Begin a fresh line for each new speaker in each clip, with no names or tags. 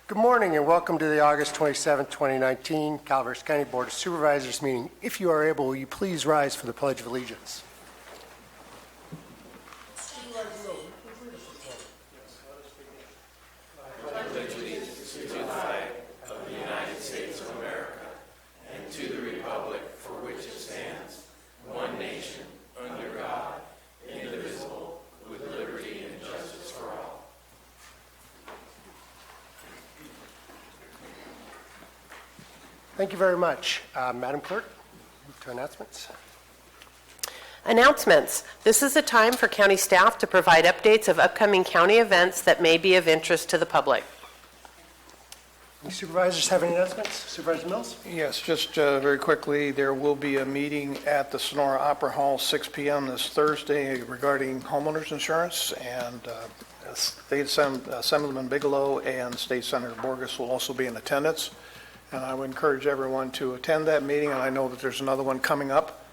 Good morning and welcome to the August 27, 2019 Calaveras County Board of Supervisors meeting. If you are able, will you please rise for the Pledge of Allegiance? Thank you very much. Madam Clerk, move to announcements.
Announcements. This is a time for county staff to provide updates of upcoming county events that may be of interest to the public.
Any supervisors have any announcements? Supervisor Mills?
Yes, just very quickly, there will be a meeting at the Sonora Opera Hall, 6 p.m. this Thursday regarding homeowners insurance, and State Assemblyman Bigelow and State Senator Borges will also be in attendance. And I would encourage everyone to attend that meeting, and I know that there's another one coming up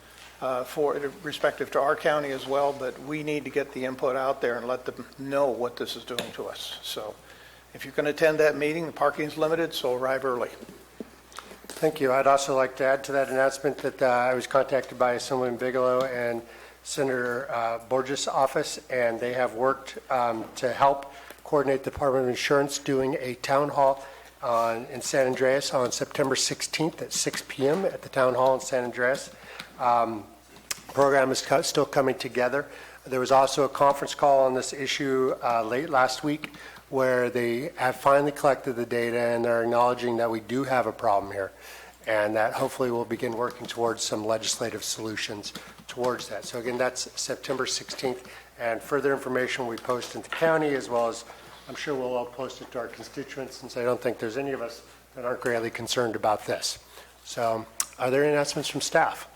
for respective to our county as well, but we need to get the input out there and let them know what this is doing to us. So if you can attend that meeting, the parking's limited, so arrive early.
Thank you. I'd also like to add to that announcement that I was contacted by Assemblyman Bigelow and Senator Borges' office, and they have worked to help coordinate the Department of Insurance doing a town hall in San Andreas on September 16th at 6 p.m. at the Town Hall in San Andreas. Program is still coming together. There was also a conference call on this issue late last week where they have finally collected the data and they're acknowledging that we do have a problem here and that hopefully we'll begin working towards some legislative solutions towards that. So again, that's September 16th, and further information we post in the county, as well as I'm sure we'll all post it to our constituents, since I don't think there's any of us that aren't greatly concerned about this. So are there any announcements from staff?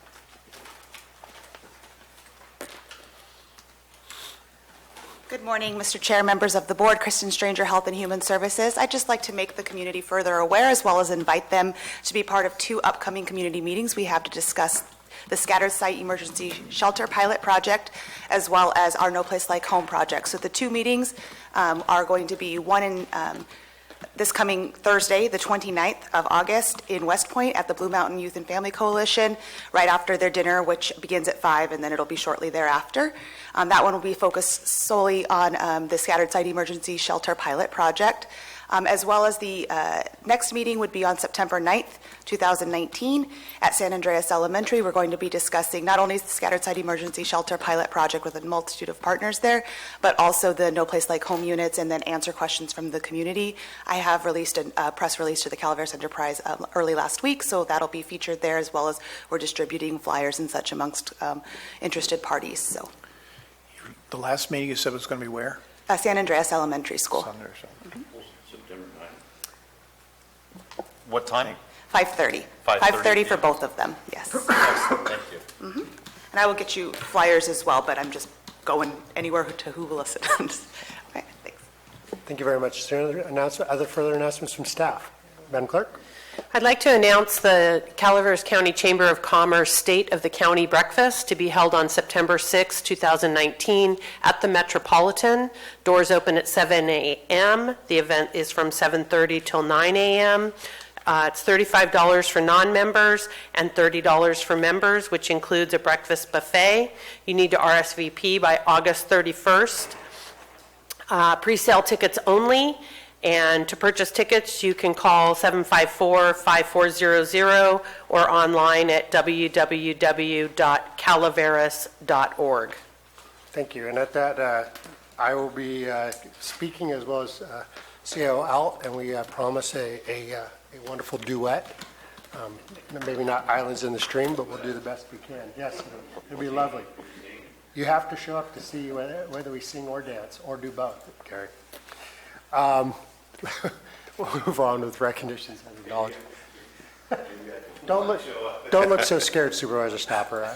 Good morning, Mr. Chair, members of the board, Kristen Stranger, Health and Human Services. I'd just like to make the community further aware, as well as invite them to be part of two upcoming community meetings we have to discuss the Scattered Site Emergency Shelter Pilot Project, as well as our No Place Like Home project. So the two meetings are going to be one in this coming Thursday, the 29th of August in West Point at the Blue Mountain Youth and Family Coalition, right after their dinner, which begins at 5, and then it'll be shortly thereafter. That one will be focused solely on the Scattered Site Emergency Shelter Pilot Project, as well as the next meeting would be on September 9th, 2019 at San Andreas Elementary. We're going to be discussing not only the Scattered Site Emergency Shelter Pilot Project with a multitude of partners there, but also the No Place Like Home units, and then answer questions from the community. I have released a press release to the Calaveras Enterprise early last week, so that'll be featured there, as well as we're distributing flyers and such amongst interested parties. So,
The last meeting you said was going to be where?
San Andreas Elementary School.
Mm-hmm.
September 9th. What time?
5:30. 5:30 for both of them, yes.
Excellent, thank you.
Mm-hmm. And I will get you flyers as well, but I'm just going anywhere to who will listen. Okay, thanks.
Thank you very much. Is there other further announcements from staff? Madam Clerk?
I'd like to announce the Calaveras County Chamber of Commerce State of the County Breakfast to be held on September 6, 2019 at the Metropolitan. Doors open at 7 a.m. The event is from 7:30 till 9 a.m. It's $35 for non-members and $30 for members, which includes a breakfast buffet. You need to RSVP by August 31st. Pre-sale tickets only. And to purchase tickets, you can call 754-5400 or online at www.calaveras.org.
Thank you. And at that, I will be speaking, as well as CAO Alt, and we promise a wonderful duet. Maybe not Islands in the Stream, but we'll do the best we can. Yes, it'll be lovely. You have to show up to see whether we sing or dance, or do both, Gary. We'll move on with recognitions and acknowledgement. Don't look so scared, Supervisor Stopper.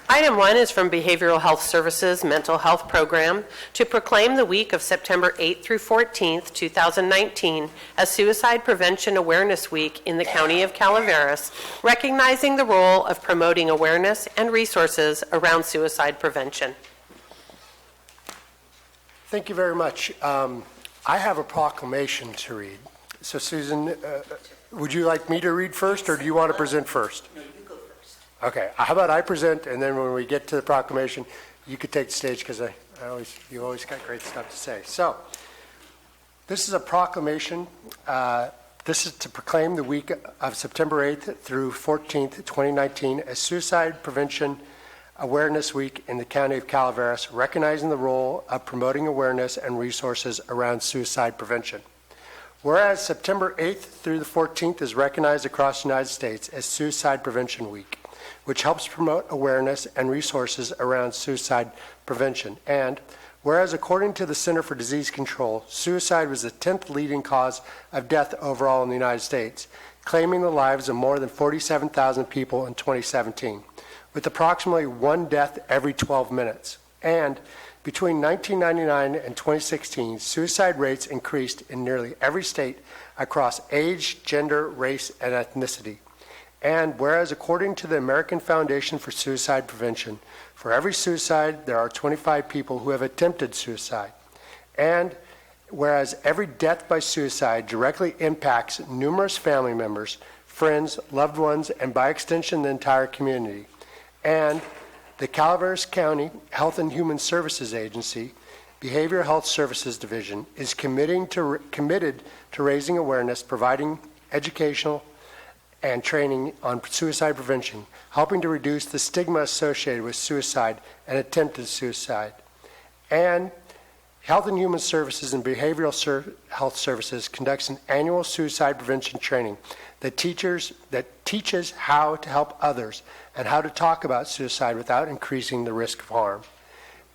Item 1 is from Behavioral Health Services Mental Health Program to proclaim the week of September 8th through 14th, 2019 as Suicide Prevention Awareness Week in the County of Calaveras, recognizing the role of promoting awareness and resources around suicide prevention.
Thank you very much. I have a proclamation to read. So Susan, would you like me to read first, or do you want to present first?
No, you go first.
Okay, how about I present, and then when we get to the proclamation, you could take the stage, because you always got great stuff to say. So, this is a proclamation. This is to proclaim the week of September 8th through 14th, 2019, as Suicide Prevention Awareness Week in the County of Calaveras, recognizing the role of promoting awareness and resources around suicide prevention. Whereas September 8th through the 14th is recognized across the United States as Suicide Prevention Week, which helps promote awareness and resources around suicide prevention. And whereas according to the Center for Disease Control, suicide was the 10th leading cause of death overall in the United States, claiming the lives of more than 47,000 people in 2017, with approximately one death every 12 minutes. And between 1999 and 2016, suicide rates increased in nearly every state across age, gender, race, and ethnicity. And whereas according to the American Foundation for Suicide Prevention, for every suicide, there are 25 people who have attempted suicide. And whereas every death by suicide directly impacts numerous family members, friends, loved ones, and by extension, the entire community. And the Calaveras County Health and Human Services Agency, Behavioral Health Services Division, is committed to raising awareness, providing educational and training on suicide prevention, helping to reduce the stigma associated with suicide and attempted suicide. And Health and Human Services and Behavioral Health Services conducts an annual suicide prevention training that teaches how to help others and how to talk about suicide without increasing the risk of harm.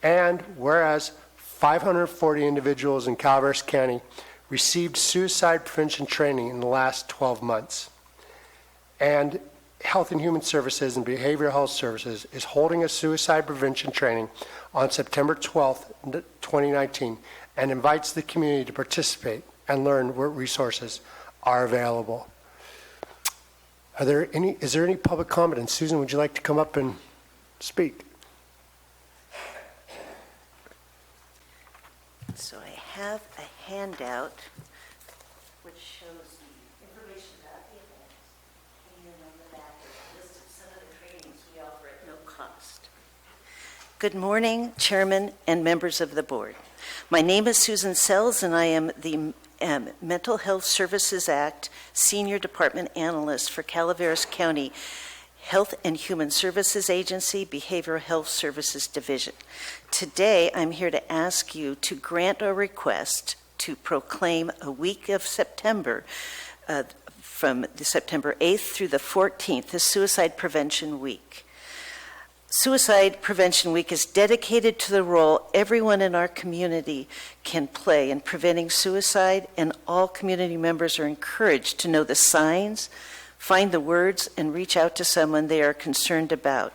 And whereas 540 individuals in Calaveras County received suicide prevention training in the last 12 months. And Health and Human Services and Behavioral Health Services is holding a suicide prevention training on September 12th, 2019, and invites the community to participate and learn what resources are available. Is there any public comment? And Susan, would you like to come up and speak?
So I have a handout which shows the information about the event, and on the back is a list of some of the trainings we offer at no cost. Good morning, Chairman and members of the board. My name is Susan Sells, and I am the Mental Health Services Act Senior Department Analyst for Calaveras County Health and Human Services Agency, Behavioral Health Services Division. Today, I'm here to ask you to grant a request to proclaim a week of September, from the September 8th through the 14th, the Suicide Prevention Week. Suicide Prevention Week is dedicated to the role everyone in our community can play in preventing suicide, and all community members are encouraged to know the signs, find the words, and reach out to someone they are concerned about.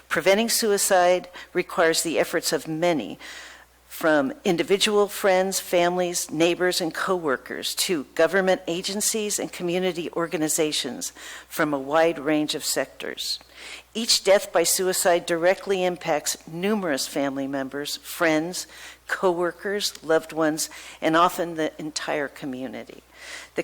Preventing suicide requires the efforts of many, from individual friends, families, neighbors, and coworkers to government agencies and community organizations from a wide range of sectors. Each death by suicide directly impacts numerous family members, friends, coworkers, loved ones, and often the entire community. The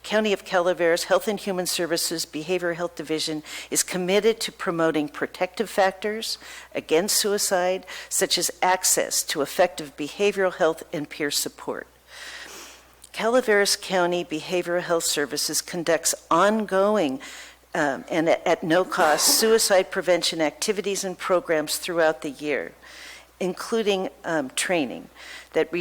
County of Calaveras Health and Human Services Behavioral Health Division is committed to promoting protective factors against suicide, such as access to effective behavioral health and peer support. Calaveras County Behavioral Health Services conducts ongoing and at no cost suicide prevention activities and programs throughout the year, including training that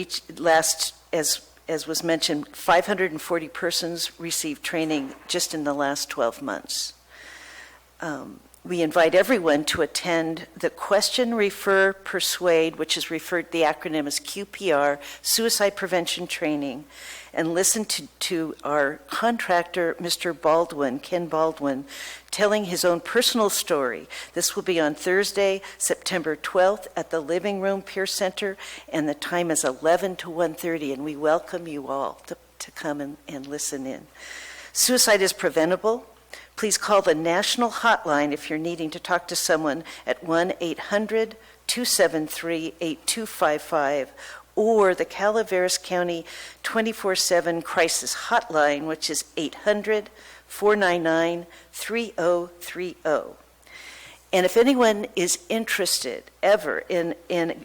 as was mentioned, 540 persons received training just in the last 12 months. We invite everyone to attend the Question, Refer, Persuade, which is the acronym is QPR, Suicide Prevention Training, and listen to our contractor, Mr. Baldwin, Ken Baldwin, telling his own personal story. This will be on Thursday, September 12th at the Living Room Peer Center, and the time is 11 to 1:30, and we welcome you all to come and listen in. Suicide is preventable. Please call the national hotline if you're needing to talk to someone at 1-800-273-8255, or the Calaveras County 24/7 Crisis Hotline, which is 800-499-3030. And if anyone is interested ever in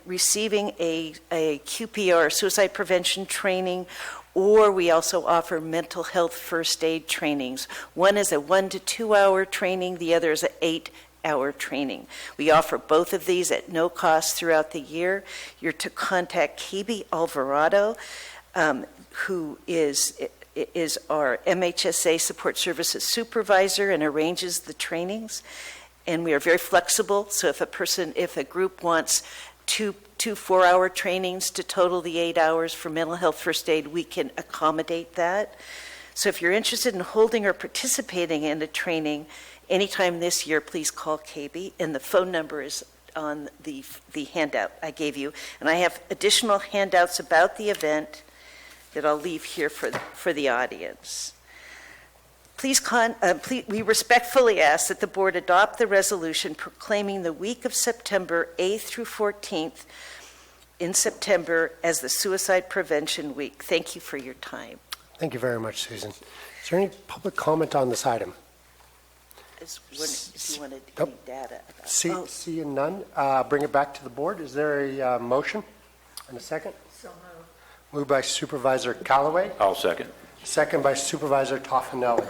receiving a QPR, suicide prevention training, or we also offer mental health first aid trainings. One is a 1 to 2 hour training, the other is an 8-hour training. We offer both of these at no cost throughout the year. You're to contact KB Alvarado, who is our MHSA Support Services Supervisor and arranges the trainings. And we are very flexible, so if a group wants two 4-hour trainings to total the 8 hours for mental health first aid, we can accommodate that. So if you're interested in holding or participating in a training anytime this year, please call KB, and the phone number is on the handout I gave you. And I have additional handouts about the event that I'll leave here for the audience. We respectfully ask that the board adopt the resolution proclaiming the week of September 8th through 14th in September as the Suicide Prevention Week. Thank you for your time.
Thank you very much, Susan. Is there any public comment on this item?
If you wanted
Nope.
any data about
Seeing none, bring it back to the board. Is there a motion and a second? So moved. Moved by Supervisor Callaway,
I'll second.
second by Supervisor Toffenelli.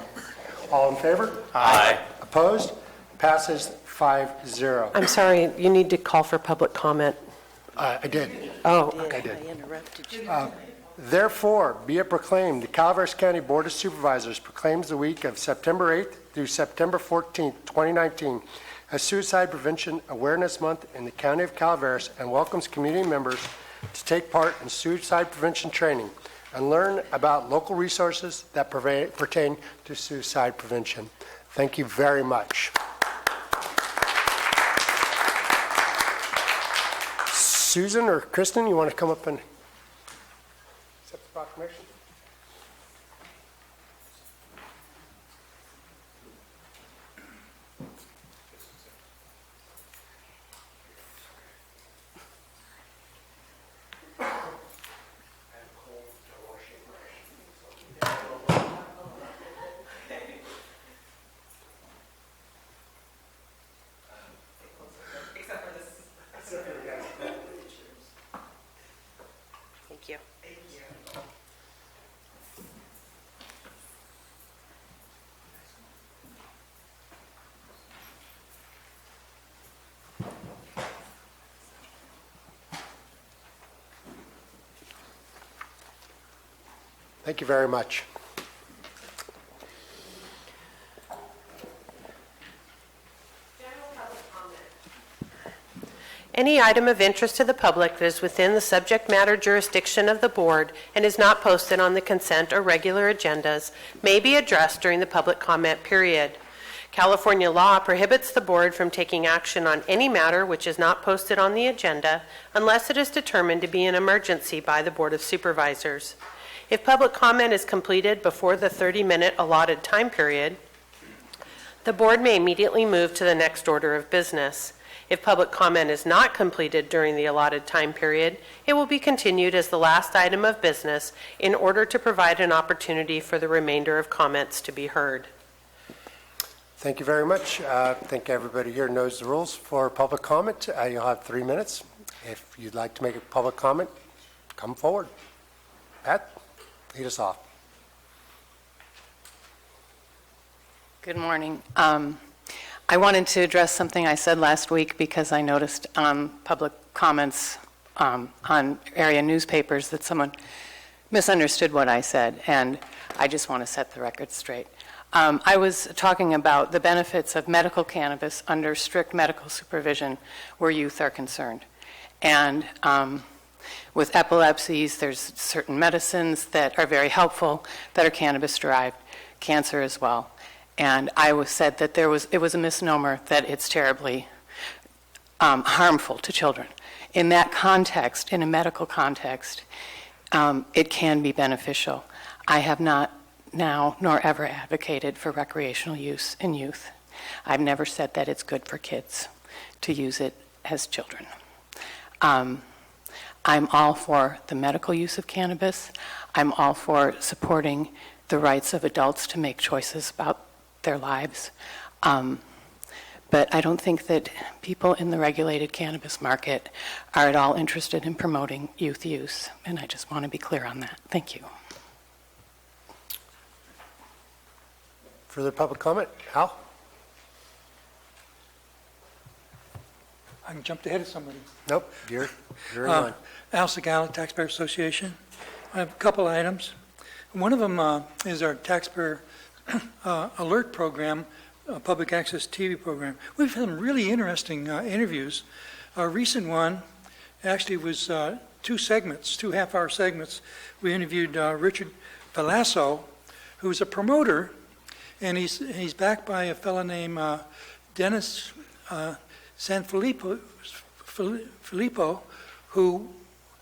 All in favor?
Aye.
Opposed? Passes 5-0.
I'm sorry, you need to call for public comment.
I did.
Oh,
I did.
I interrupted you.
Therefore, be it proclaimed, the Calaveras County Board of Supervisors proclaims the week of September 8th through September 14th, 2019, as Suicide Prevention Awareness Month in the County of Calaveras, and welcomes community members to take part in suicide prevention training and learn about local resources that pertain to suicide prevention. Thank you very much. Susan or Kristen, you want to come up and accept the proclamation?
thank you.
Thank you very much.
Any item of interest to the public that is within the subject matter jurisdiction of the board and is not posted on the consent or regular agendas may be addressed during the public comment period. California law prohibits the board from taking action on any matter which is not posted on the agenda unless it is determined to be an emergency by the Board of Supervisors. If public comment is completed before the 30-minute allotted time period, the board may immediately move to the next order of business. If public comment is not completed during the allotted time period, it will be continued as the last item of business in order to provide an opportunity for the remainder of comments to be heard.
Thank you very much. I think everybody here knows the rules for public comment. You'll have 3 minutes. If you'd like to make a public comment, come forward. Pat, lead us off.
Good morning. I wanted to address something I said last week because I noticed public comments on area newspapers that someone misunderstood what I said, and I just want to set the record straight. I was talking about the benefits of medical cannabis under strict medical supervision where youth are concerned. And with epilepsies, there's certain medicines that are very helpful that are cannabis-derived, cancer as well. And I said that it was a misnomer, that it's terribly harmful to children. In that context, in a medical context, it can be beneficial. I have not now nor ever advocated for recreational use in youth. I've never said that it's good for kids to use it as children. I'm all for the medical use of cannabis. I'm all for supporting the rights of adults to make choices about their lives. But I don't think that people in the regulated cannabis market are at all interested in promoting youth use, and I just want to be clear on that. Thank you.
Further public comment? Al?
I jumped ahead of somebody.
Nope, you're in line.
Al Segala, Taxpayer Association. I have a couple items. One of them is our taxpayer alert program, public access TV program. We've had some really interesting interviews. A recent one actually was two segments, 2 half-hour segments. We interviewed Richard Velasco, who's a promoter, and he's backed by a fellow named Dennis Sanfilippo, who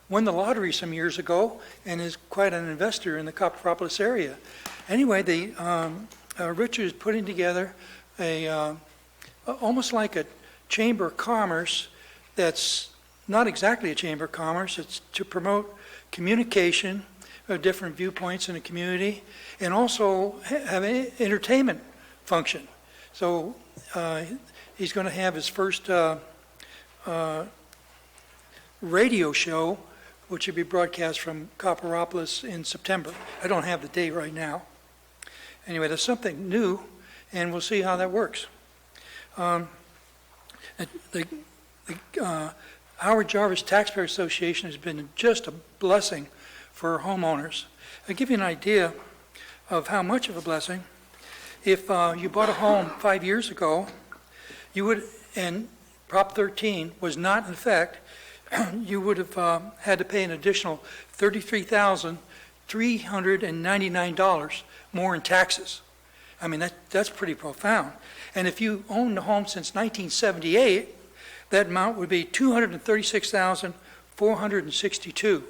won the lottery some years ago and is quite an investor in the Copperopolis area. Anyway, Richard is putting together almost like a chamber of commerce that's not exactly a chamber of commerce. It's to promote communication of different viewpoints in the community and also have an entertainment function. So he's going to have his first radio show, which will be broadcast from Copperopolis in September. I don't have the date right now. Anyway, there's something new, and we'll see how that works. The Howard Jarvis Taxpayer Association has been just a blessing for homeowners. I'll give you an idea of how much of a blessing. If you bought a home 5 years ago, you would, and Prop 13 was not in effect, you would have had to pay an additional $33,399 more in taxes. I mean, that's pretty profound. And if you owned the home since 1978, that amount would be $236,462.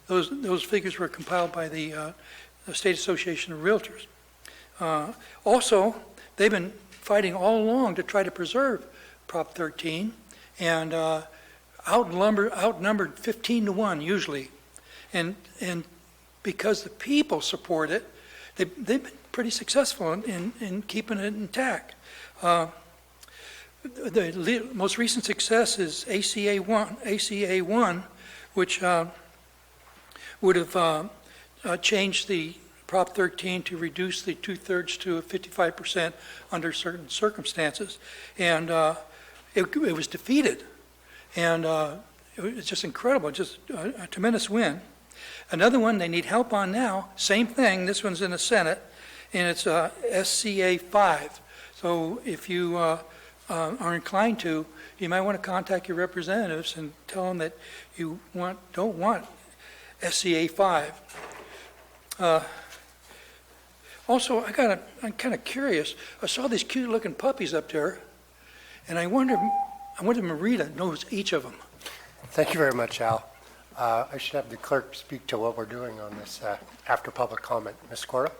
Those figures were compiled by the State Association of Realtors. Also, they've been fighting all along to try to preserve Prop 13, and outnumbered 15-1 usually, and because the people support it, they've been pretty successful in keeping it intact. The most recent success is ACA 1, which would have changed the Prop 13 to reduce the 2/3 to 55% under certain circumstances, and it was defeated. And it's just incredible, just a tremendous win. Another one they need help on now, same thing, this one's in the Senate, and it's SCA 5. So if you are inclined to, you might want to contact your representatives and tell them that you don't want SCA 5. Also, I'm kind of curious. I saw these cute-looking puppies up there, and I wonder if Marita knows each of them.
Thank you very much, Al. I should have the clerk speak to what we're doing on this after public comment. Ms. Cora?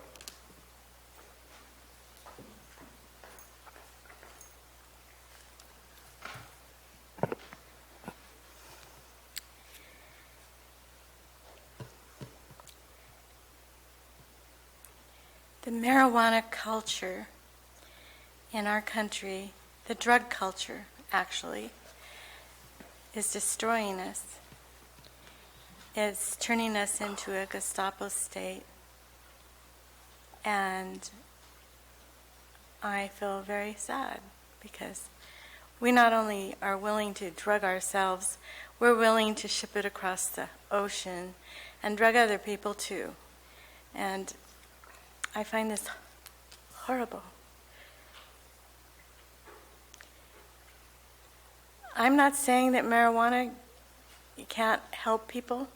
The marijuana culture in our country, the drug culture actually, is destroying us. It's turning us into a Gestapo state. And I feel very sad because we not only are willing to drug ourselves, we're willing to ship it across the ocean and drug other people too. And I find this horrible. I'm not saying that marijuana can't help people,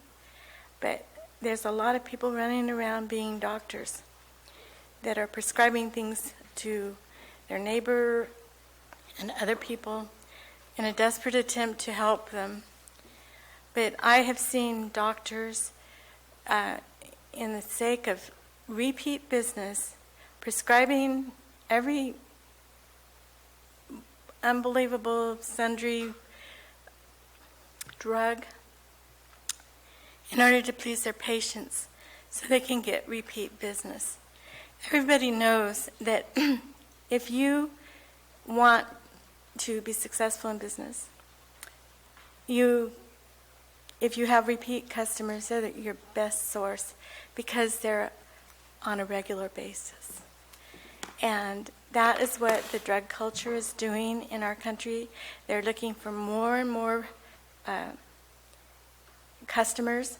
but there's a lot of people running around being doctors that are prescribing things to their neighbor and other people in a desperate attempt to help them. But I have seen doctors in the sake of repeat business, prescribing every unbelievable sundry drug in order to please their patients so they can get repeat business. Everybody knows that if you want to be successful in business, if you have repeat customers, they're your best source because they're on a regular basis. And that is what the drug culture is doing in our country. They're looking for more and more customers.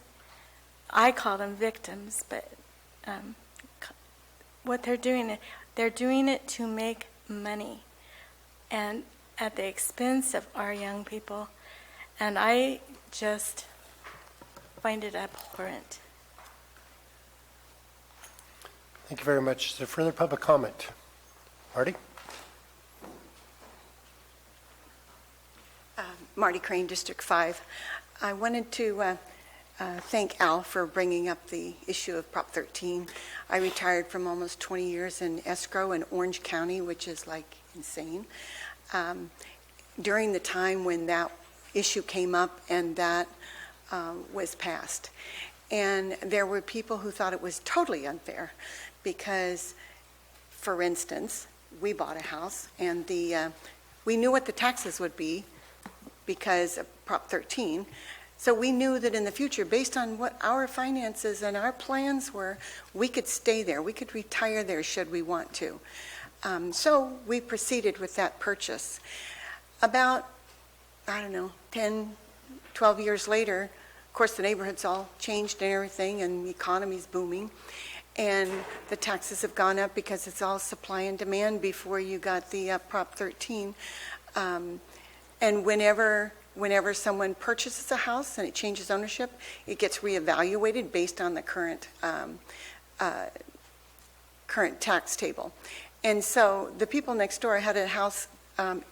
I call them victims, but what they're doing it to make money, and at the expense of our young people. And I just find it abhorrent.
Thank you very much. Is there further public comment? Marty?
Marty Crane, District 5. I wanted to thank Al for bringing up the issue of Prop 13. I retired from almost 20 years in escrow in Orange County, which is like insane. During the time when that issue came up and that was passed. And there were people who thought it was totally unfair because, for instance, we bought a house and we knew what the taxes would be because of Prop 13. So we knew that in the future, based on what our finances and our plans were, we could stay there. We could retire there should we want to. So we proceeded with that purchase. About, 10, 12 years later, of course, the neighborhood's all changed and everything, and the economy's booming. And the taxes have gone up because it's all supply and demand before you got the Prop 13. And whenever someone purchases a house and it changes ownership, it gets reevaluated based on the current tax table. And so the people next door had a house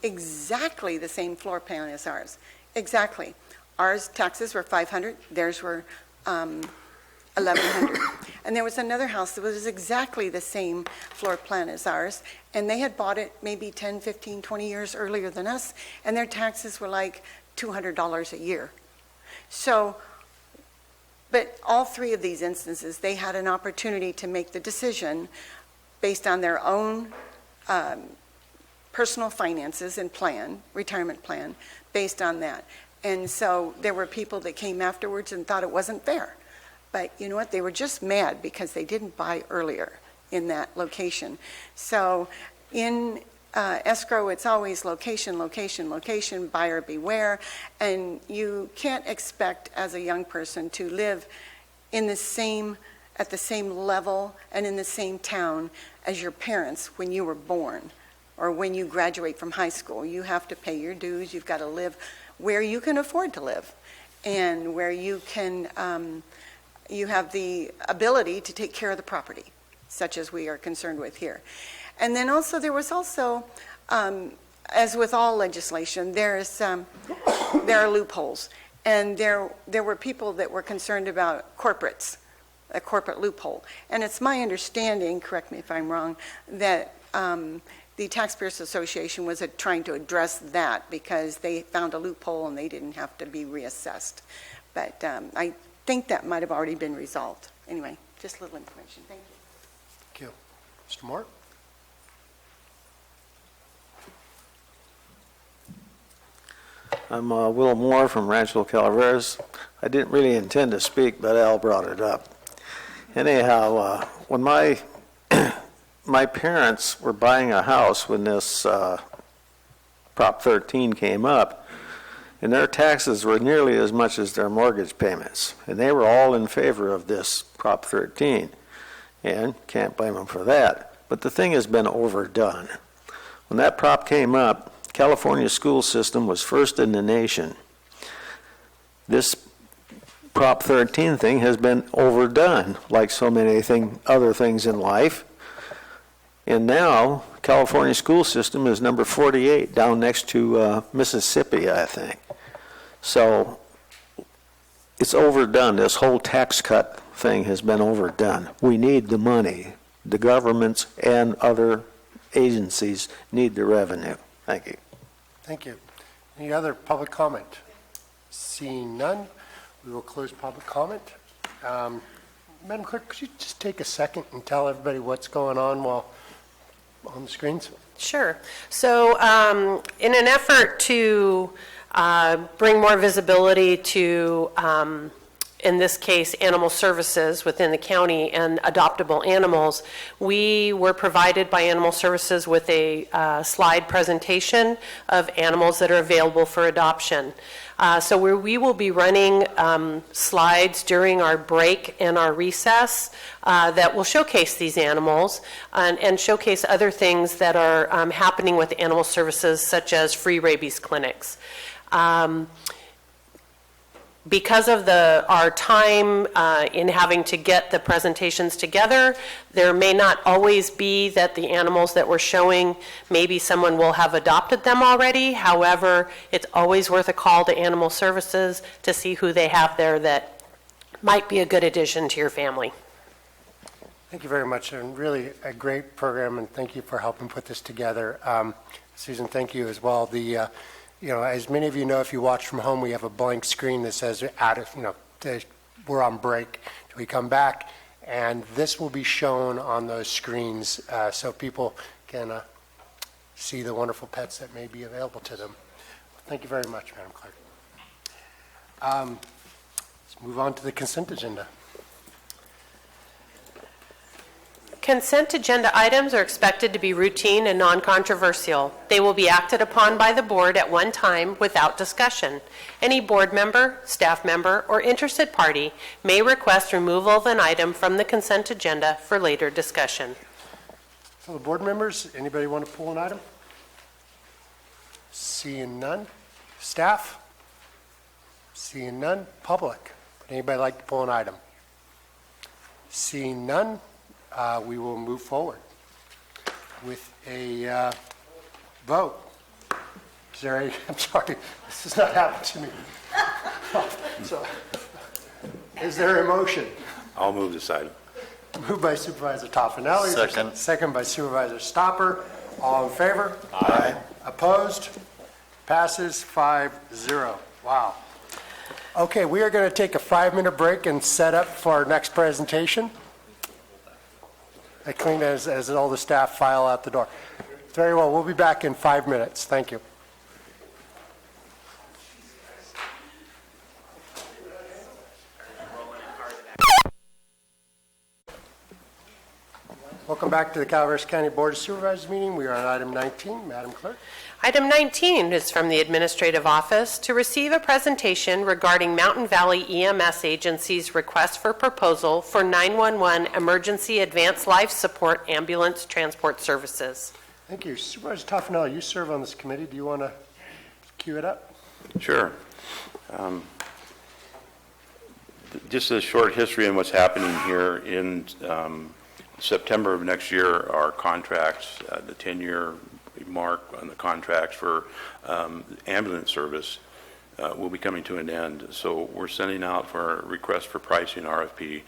exactly the same floor plan as ours. Exactly. Ours taxes were $500, theirs were $1,100. And there was another house that was exactly the same floor plan as ours, and they had bought it maybe 10, 15, 20 years earlier than us, and their taxes were like $200 a year. So, but all three of these instances, they had an opportunity to make the decision based on their own personal finances and plan, retirement plan, based on that. And so there were people that came afterwards and thought it wasn't fair. But you know what? They were just mad because they didn't buy earlier in that location. So in escrow, it's always location, location, location, buyer beware. And you can't expect as a young person to live at the same level and in the same town as your parents when you were born or when you graduate from high school. You have to pay your dues. You've got to live where you can afford to live and where you can you have the ability to take care of the property, such as we are concerned with here. And then also, there was also, as with all legislation, there are loopholes. And there were people that were concerned about corporates, a corporate loophole. And it's my understanding, correct me if I'm wrong, that the Taxpayers Association was trying to address that because they found a loophole and they didn't have to be reassessed. But I think that might have already been resolved. Anyway, just a little information. Thank you.
Thank you. Mr. Moore?
I'm Will Moore from Rancho Calaveras. I didn't really intend to speak, but Al brought it up. Anyhow, when my parents were buying a house when this Prop 13 came up, and their taxes were nearly as much as their mortgage payments. And they were all in favor of this Prop 13. And can't blame them for that. But the thing has been overdone. When that prop came up, California's school system was first in the nation. This Prop 13 thing has been overdone, like so many other things in life. And now, California's school system is number 48, down next to Mississippi, I think. So it's overdone. This whole tax cut thing has been overdone. We need the money. The governments and other agencies need the revenue. Thank you.
Thank you. Any other public comment? Seeing none, We will close public comment. Madam Clerk, could you just take a second and tell everybody what's going on while on the screens?
Sure. So in an effort to bring more visibility to, in this case, animal services within the county and adoptable animals, we were provided by Animal Services with a slide presentation of animals that are available for adoption. So we will be running slides during our break and our recess that will showcase these animals and showcase other things that are happening with Animal Services, such as free rabies clinics. Because of our time in having to get the presentations together, there may not always be that the animals that we're showing, maybe someone will have adopted them already. However, it's always worth a call to Animal Services to see who they have there that might be a good addition to your family.
Thank you very much, and really a great program, and thank you for helping put this together. Susan, thank you as well. As many of you know, if you watch from home, we have a blank screen that says we're on break till we come back, and this will be shown on those screens so people can see the wonderful pets that may be available to them. Thank you very much, Madam Clerk. Let's move on to the consent agenda.
Consent agenda items are expected to be routine and non-controversial. They will be acted upon by the board at one time without discussion. Any board member, staff member, or interested party may request removal of an item from the consent agenda for later discussion.
Fellow board members, anybody want to pull an item? Seeing none. Staff? Seeing none. Public? Would anybody like to pull an item? Seeing none. We will move forward with a vote. I'm sorry, this has not happened to me. So, is there a motion?
I'll move this item.
Moved by Supervisor Toffenelli.
Second.
Second by Supervisor Stopper. All in favor?
Aye.
Opposed? Passes 5-0. Wow. Okay, we are going to take a 5-minute break and set up for our next presentation. I clean as all the staff file out the door. Very well, we'll be back in 5 minutes. Thank you. Welcome back to the Calaveras County Board of Supervisors meeting. We are on item 19. Madam Clerk.
Item 19 is from the Administrative Office to receive a presentation regarding Mountain Valley EMS Agency's request for proposal for 911 Emergency Advanced Life Support Ambulance Transport Services.
Thank you. Supervisor Toffenelli, you serve on this committee. Do you want to cue it up?
Sure. Just a short history on what's happening here. In September of next year, our contracts, the 10-year mark on the contracts for ambulance service will be coming to an end. So we're sending out for a request for pricing RFP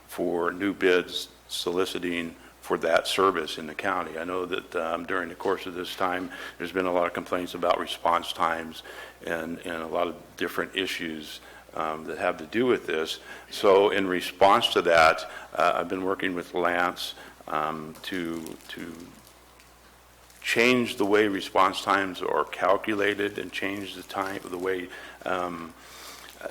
for new bids soliciting for that service in the county. I know that during the course of this time, there's been a lot of complaints about response times and a lot of different issues that have to do with this. So in response to that, I've been working with Lance to change the way response times are calculated and change the way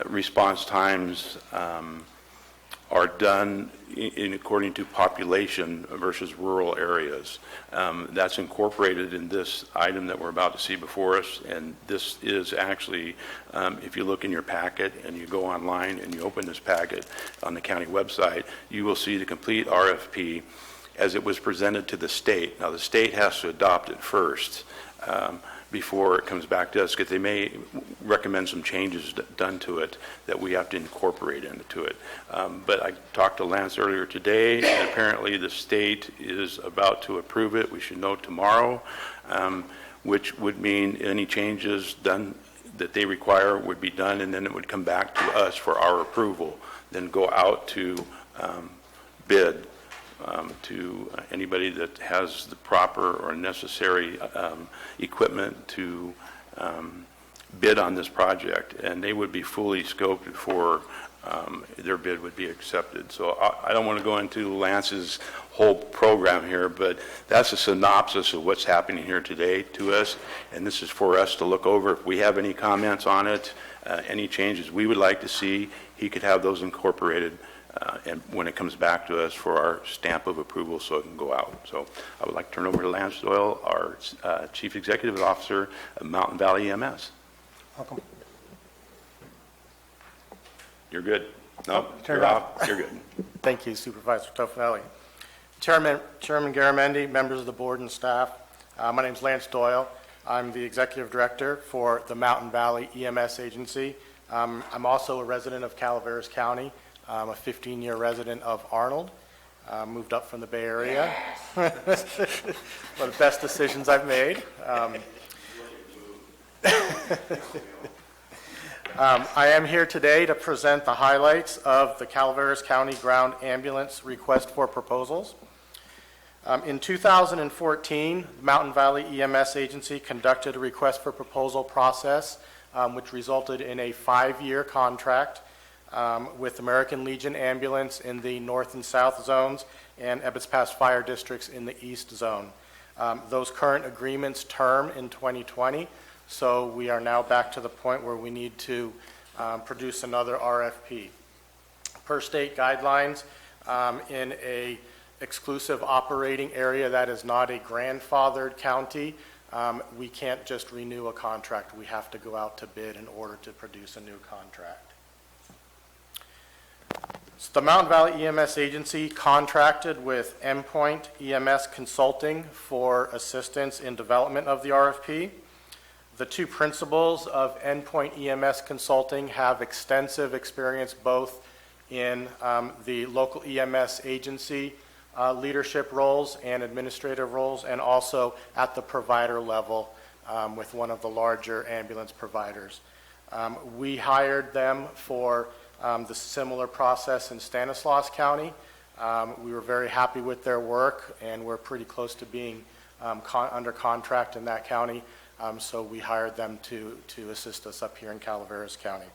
response times are done according to population versus rural areas. That's incorporated in this item that we're about to see before us, and this is actually, if you look in your packet and you go online and you open this packet on the county website, you will see the complete RFP as it was presented to the state. Now, the state has to adopt it first before it comes back to us, because they may recommend some changes done to it that we have to incorporate into it. But I talked to Lance earlier today, and apparently the state is about to approve it. We should know tomorrow, which would mean any changes done that they require would be done, and then it would come back to us for our approval, then go out to bid to anybody that has the proper or necessary equipment to bid on this project, and they would be fully scoped before their bid would be accepted. So I don't want to go into Lance's whole program here, but that's a synopsis of what's happening here today to us, and this is for us to look over. If we have any comments on it, any changes we would like to see, he could have those incorporated and when it comes back to us for our stamp of approval so it can go out. So I would like to turn over to Lance Doyle, our Chief Executive Officer of Mountain Valley EMS.
Welcome.
You're good. No,
turn
you're
it
off.
off.
You're good.
Thank you, Supervisor Tofinelli. Chairman Garamendi, members of the board and staff, my name is Lance Doyle. I'm the Executive Director for the Mountain Valley EMS Agency. I'm also a resident of Calaveras County. I'm a 15-year resident of Arnold. Moved up from the Bay Area. One of the best decisions I've made. I am here today to present the highlights of the Calaveras County Ground Ambulance Request for Proposals. In 2014, the Mountain Valley EMS Agency conducted a request for proposal process, which resulted in a 5-year contract with American Legion Ambulance in the North and South zones and Ebbets Pass Fire Districts in the East zone. Those current agreements term in 2020, so we are now back to the point where we need to produce another RFP. Per state guidelines, in a exclusive operating area that is not a grandfathered county, we can't just renew a contract. We have to go out to bid in order to produce a new contract. So the Mountain Valley EMS Agency contracted with Endpoint EMS Consulting for assistance in development of the RFP. The two principals of Endpoint EMS Consulting have extensive experience both in the local EMS agency leadership roles and administrative roles, and also at the provider level with one of the larger ambulance providers. We hired them for the similar process in Stanislaus County. We were very happy with their work, and we're pretty close to being under contract in that county, so we hired them to assist us up here in Calaveras County.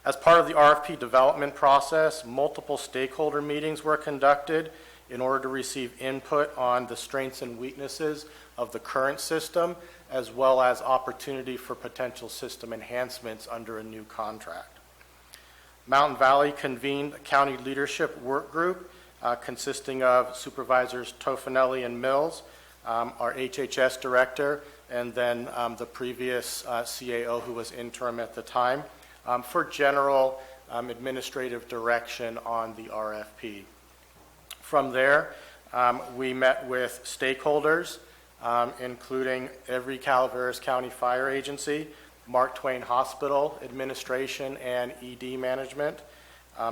As part of the RFP development process, multiple stakeholder meetings were conducted in order to receive input on the strengths and weaknesses of the current system, as well as opportunity for potential system enhancements under a new contract. Mountain Valley convened a county leadership work group consisting of Supervisors Tofinelli and Mills, our HHS director, and then the previous CAO who was interim at the time, for general administrative direction on the RFP. From there, we met with stakeholders, including every Calaveras County Fire Agency, Mark Twain Hospital Administration and ED Management,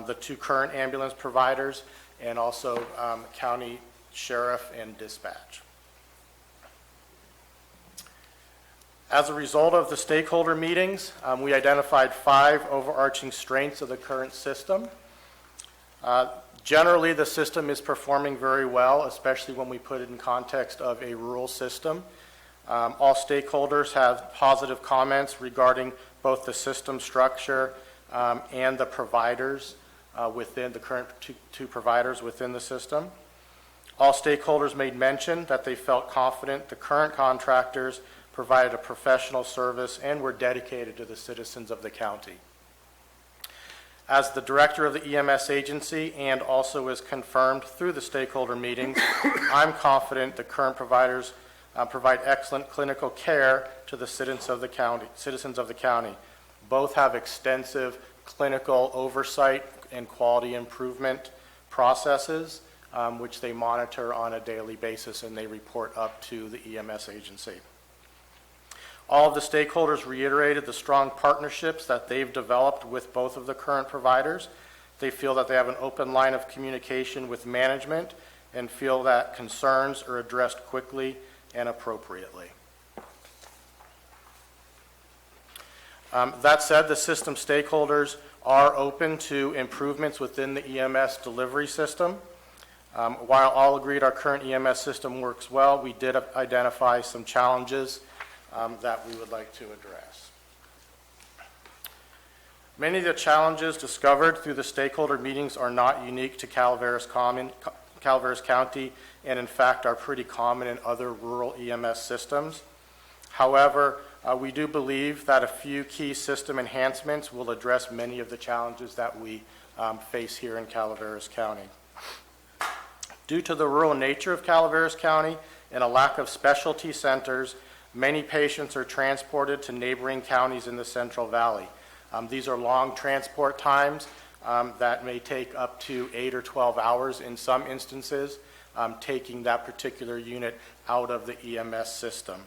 the two current ambulance providers, and also County Sheriff and Dispatch. As a result of the stakeholder meetings, we identified 5 overarching strengths of the current system. Generally, the system is performing very well, especially when we put it in context of a rural system. All stakeholders have positive comments regarding both the system structure and the providers within the current two providers within the system. All stakeholders made mention that they felt confident the current contractors provided a professional service and were dedicated to the citizens of the county. As the director of the EMS agency, and also is confirmed through the stakeholder meetings, I'm confident the current providers provide excellent clinical care to the citizens of the county. Both have extensive clinical oversight and quality improvement processes, which they monitor on a daily basis, and they report up to the EMS agency. All of the stakeholders reiterated the strong partnerships that they've developed with both of the current providers. They feel that they have an open line of communication with management and feel that concerns are addressed quickly and appropriately. That said, the system stakeholders are open to improvements within the EMS delivery system. While all agreed our current EMS system works well, we did identify some challenges that we would like to address. Many of the challenges discovered through the stakeholder meetings are not unique to Calaveras County, and in fact are pretty common in other rural EMS systems. However, we do believe that a few key system enhancements will address many of the challenges that we face here in Calaveras County. Due to the rural nature of Calaveras County and a lack of specialty centers, many patients are transported to neighboring counties in the Central Valley. These are long transport times that may take up to 8 or 12 hours in some instances, taking that particular unit out of the EMS system.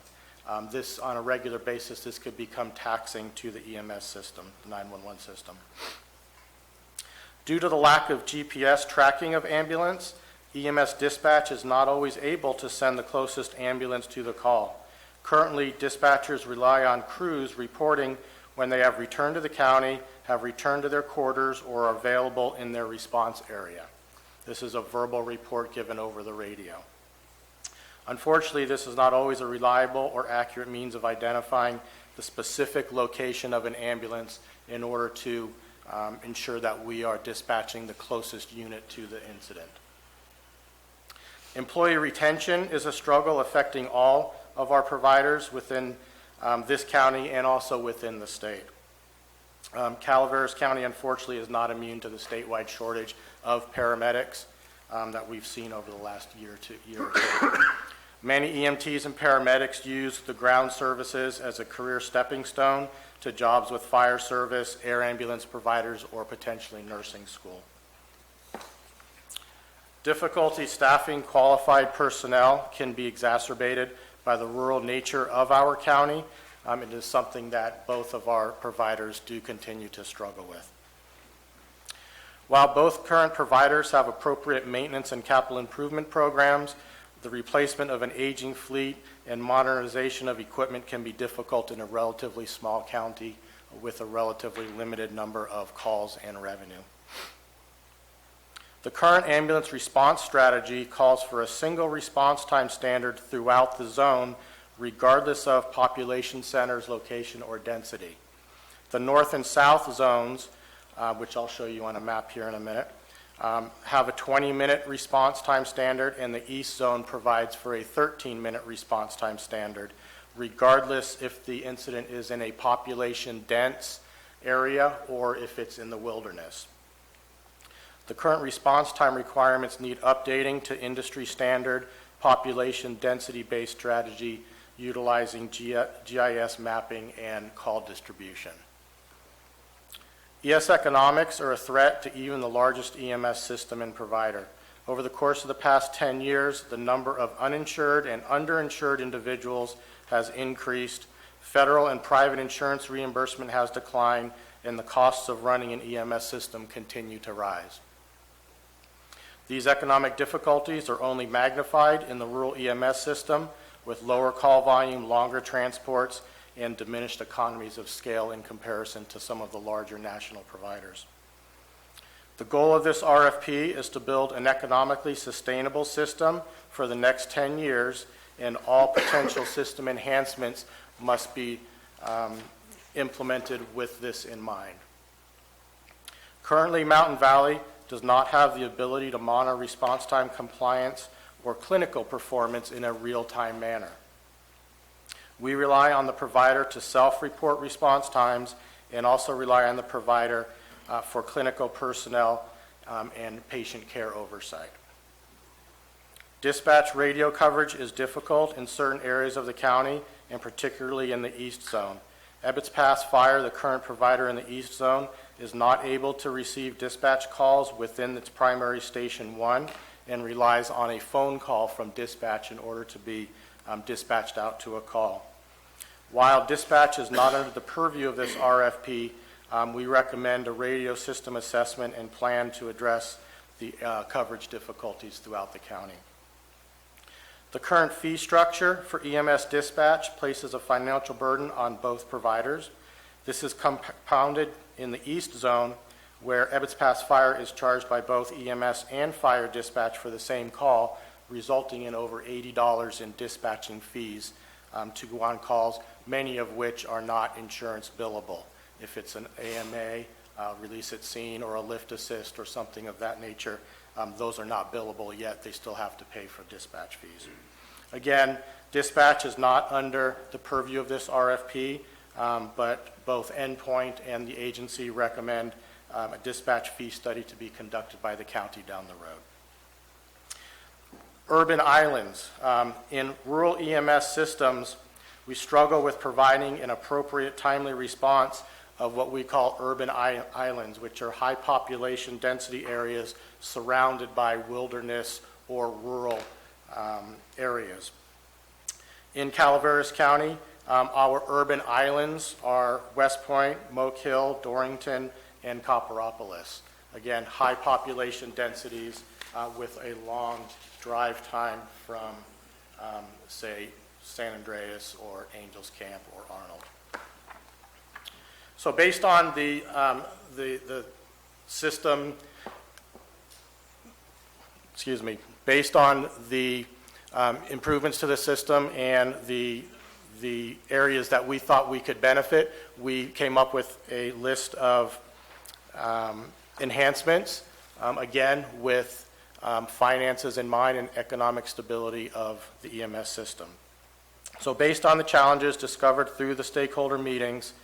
This, on a regular basis, this could become taxing to the EMS system, the 911 system. Due to the lack of GPS tracking of ambulance, EMS dispatch is not always able to send the closest ambulance to the call. Currently, dispatchers rely on crews reporting when they have returned to the county, have returned to their quarters, or are available in their response area. This is a verbal report given over the radio. Unfortunately, this is not always a reliable or accurate means of identifying the specific location of an ambulance in order to ensure that we are dispatching the closest unit to the incident. Employee retention is a struggle affecting all of our providers within this county and also within the state. Calaveras County, unfortunately, is not immune to the statewide shortage of paramedics that we've seen over the last year or two. Many EMTs and paramedics use the ground services as a career stepping stone to jobs with fire service, air ambulance providers, or potentially nursing school. Difficulty staffing qualified personnel can be exacerbated by the rural nature of our county. It is something that both of our providers do continue to struggle with. While both current providers have appropriate maintenance and capital improvement programs, the replacement of an aging fleet and modernization of equipment can be difficult in a relatively small county with a relatively limited number of calls and revenue. The current ambulance response strategy calls for a single response time standard throughout the zone, regardless of population centers, location, or density. The north and south zones, which I'll show you on a map here in a minute, have a 20-minute response time standard, and the east zone provides for a 13-minute response time standard, regardless if the incident is in a population-dense area or if it's in the wilderness. The current response time requirements need updating to industry standard population density-based strategy utilizing GIS mapping and call distribution. ES economics are a threat to even the largest EMS system and provider. Over the course of the past 10 years, the number of uninsured and underinsured individuals has increased, federal and private insurance reimbursement has declined, and the costs of running an EMS system continue to rise. These economic difficulties are only magnified in the rural EMS system with lower call volume, longer transports, and diminished economies of scale in comparison to some of the larger national providers. The goal of this RFP is to build an economically sustainable system for the next 10 years, and all potential system enhancements must be implemented with this in mind. Currently, Mountain Valley does not have the ability to monitor response time compliance or clinical performance in a real-time manner. We rely on the provider to self-report response times and also rely on the provider for clinical personnel and patient care oversight. Dispatch radio coverage is difficult in certain areas of the county, and particularly in the east zone. Ebbets Pass Fire, the current provider in the east zone, is not able to receive dispatch calls within its primary station 1 and relies on a phone call from dispatch in order to be dispatched out to a call. While dispatch is not under the purview of this RFP, we recommend a radio system assessment and plan to address the coverage difficulties throughout the county. The current fee structure for EMS dispatch places a financial burden on both providers. This is compounded in the east zone, where Ebbets Pass Fire is charged by both EMS and fire dispatch for the same call, resulting in over $80 in dispatching fees to go on calls, many of which are not insurance billable. If it's an AMA, release at scene, or a lift assist or something of that nature, those are not billable yet. They still have to pay for dispatch fees. Again, dispatch is not under the purview of this RFP, but both Endpoint and the agency recommend a dispatch fee study to be conducted by the county down the road. Urban islands. In rural EMS systems, we struggle with providing an appropriate, timely response of what we call urban islands, which are high population density areas surrounded by wilderness or rural areas. In Calaveras County, our urban islands are West Point, Moke Hill, Dorrington, and Copperopolis. Again, high population densities with a long drive time from, say, San Andreas or Angels Camp or Arnold. So based on the system, based on the improvements to the system and the areas that we thought we could benefit, we came up with a list of enhancements, again, with finances in mind and economic stability of the EMS system. So based on the challenges discovered through the stakeholder meetings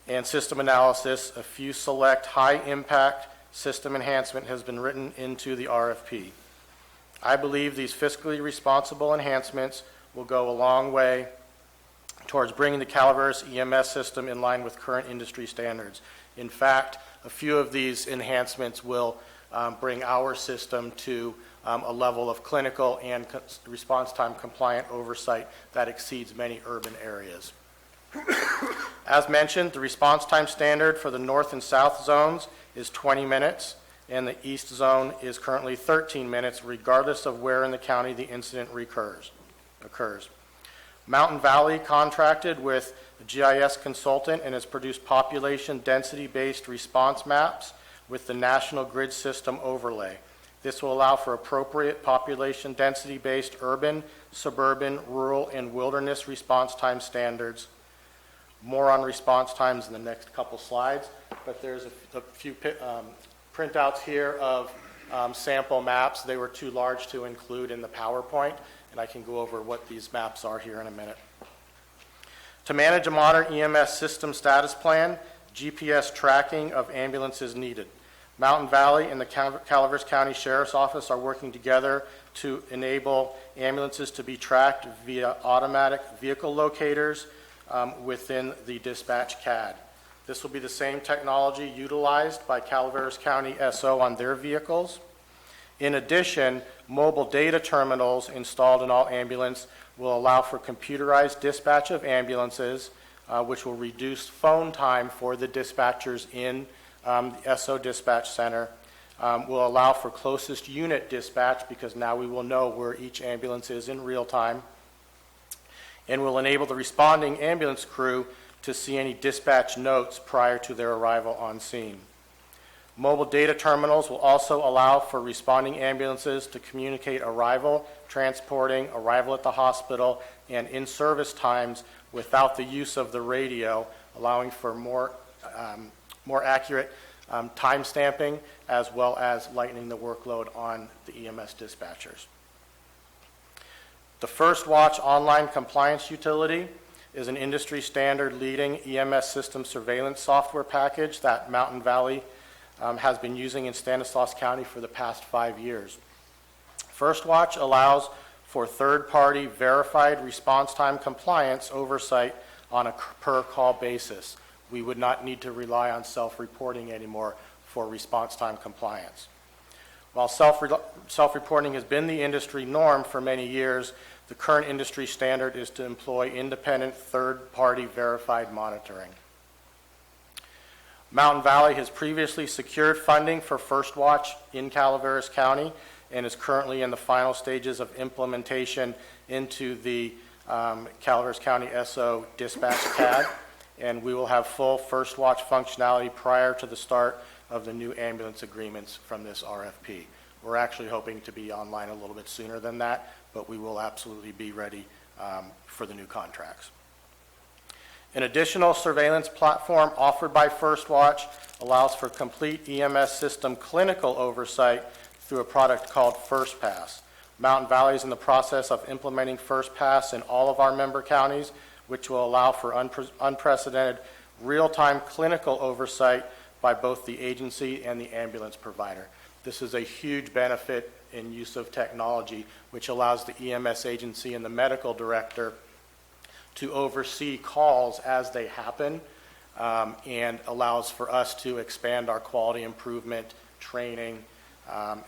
and system analysis, a few select high-impact system enhancement has been written into the RFP. I believe these fiscally responsible enhancements will go a long way towards bringing the Calaveras EMS system in line with current industry standards. In fact, a few of these enhancements will bring our system to a level of clinical and response time compliant oversight that exceeds many urban areas. As mentioned, the response time standard for the north and south zones is 20 minutes, and the east zone is currently 13 minutes, regardless of where in the county the incident occurs. Mountain Valley contracted with a GIS consultant and has produced population density-based response maps with the National Grid System overlay. This will allow for appropriate population density-based urban, suburban, rural, and wilderness response time standards. More on response times in the next couple slides, but there's a few printouts here of sample maps. They were too large to include in the PowerPoint, and I can go over what these maps are here in a minute. To manage a modern EMS system status plan, GPS tracking of ambulances needed. Mountain Valley and the Calaveras County Sheriff's Office are working together to enable ambulances to be tracked via automatic vehicle locators within the dispatch CAD. This will be the same technology utilized by Calaveras County SO on their vehicles. In addition, mobile data terminals installed in all ambulance will allow for computerized dispatch of ambulances, which will reduce phone time for the dispatchers in the SO dispatch center, will allow for closest unit dispatch because now we will know where each ambulance is in real time, and will enable the responding ambulance crew to see any dispatch notes prior to their arrival on scene. Mobile data terminals will also allow for responding ambulances to communicate arrival, transporting, arrival at the hospital, and in-service times without the use of the radio, allowing for more accurate time stamping, as well as lightening the workload on the EMS dispatchers. The First Watch online compliance utility is an industry standard leading EMS system surveillance software package that Mountain Valley has been using in Stanislaus County for the past 5 years. First Watch allows for third-party verified response time compliance oversight on a per-call basis. We would not need to rely on self-reporting anymore for response time compliance. While self-reporting has been the industry norm for many years, the current industry standard is to employ independent third-party verified monitoring. Mountain Valley has previously secured funding for First Watch in Calaveras County and is currently in the final stages of implementation into the Calaveras County SO dispatch CAD, and we will have full First Watch functionality prior to the start of the new ambulance agreements from this RFP. We're actually hoping to be online a little bit sooner than that, but we will absolutely be ready for the new contracts. An additional surveillance platform offered by First Watch allows for complete EMS system clinical oversight through a product called FirstPass. Mountain Valley is in the process of implementing FirstPass in all of our member counties, which will allow for unprecedented real-time clinical oversight by both the agency and the ambulance provider. This is a huge benefit in use of technology, which allows the EMS agency and the medical director to oversee calls as they happen, and allows for us to expand our quality improvement training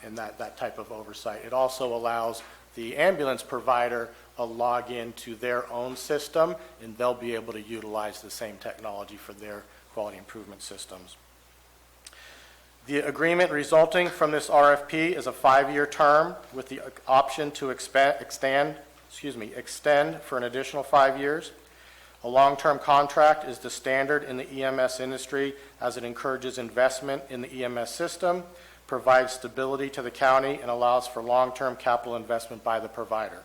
and that type of oversight. It also allows the ambulance provider a login to their own system, and they'll be able to utilize the same technology for their quality improvement systems. The agreement resulting from this RFP is a 5-year term with the option to extend for an additional 5 years. A long-term contract is the standard in the EMS industry as it encourages investment in the EMS system, provides stability to the county, and allows for long-term capital investment by the provider.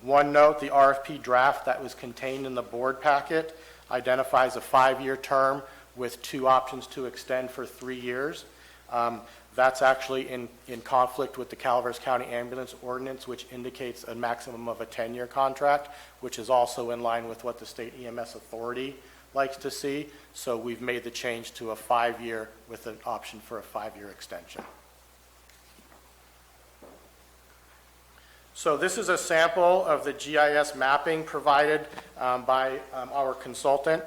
One note, the RFP draft that was contained in the board packet identifies a 5-year term with 2 options to extend for 3 years. That's actually in conflict with the Calaveras County Ambulance Ordinance, which indicates a maximum of a 10-year contract, which is also in line with what the State EMS Authority likes to see. So we've made the change to a 5-year with an option for a 5-year extension. So this is a sample of the GIS mapping provided by our consultant.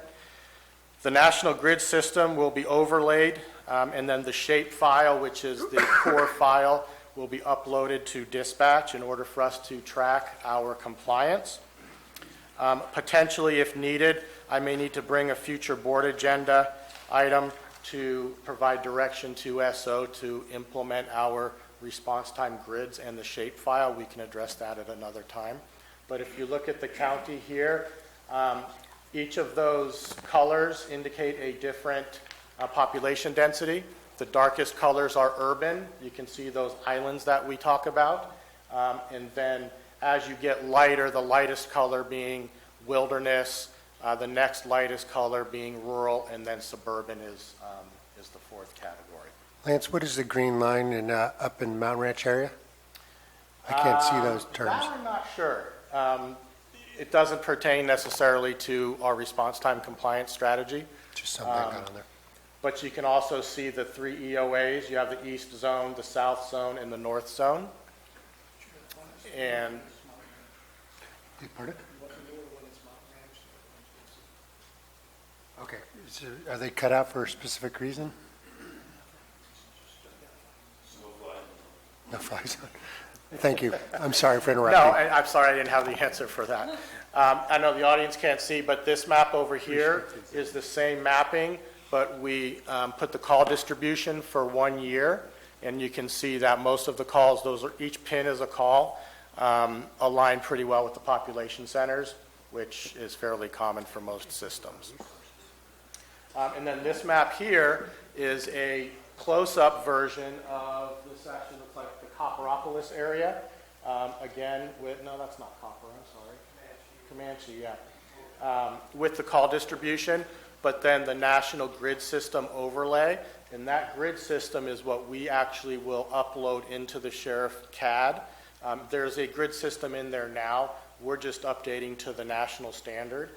The national grid system will be overlaid, and then the shape file, which is the core file, will be uploaded to dispatch in order for us to track our compliance. Potentially, if needed, I may need to bring a future board agenda item to provide direction to SO to implement our response time grids and the shape file. We can address that at another time. But if you look at the county here, each of those colors indicate a different population density. The darkest colors are urban. You can see those islands that we talk about. And then as you get lighter, the lightest color being wilderness, the next lightest color being rural, and then suburban is the 4th category.
Lance, what is the green line up in Mountain Ranch area? I can't see those terms.
That I'm not sure. It doesn't pertain necessarily to our response time compliance strategy.
Just something I got on there.
But you can also see the 3 EOAs. You have the east zone, the south zone, and the north zone. And
Pardon? Okay. Are they cut out for a specific reason? No fly zone. Thank you. I'm sorry for interrupting.
no, I'm sorry, I didn't have the answer for that. I know the audience can't see, but this map over here is the same mapping, but we put the call distribution for 1 year, and you can see that most of the calls, each pin is a call, align pretty well with the population centers, which is fairly common for most systems. And then this map here is a close-up version of this. Actually looks like the Copperopolis area. Again, no, that's not Copper, I'm sorry. Comanche, yeah. With the call distribution, but then the national grid system overlay. And that grid system is what we actually will upload into the Sheriff CAD. There's a grid system in there now. We're just updating to the national standard.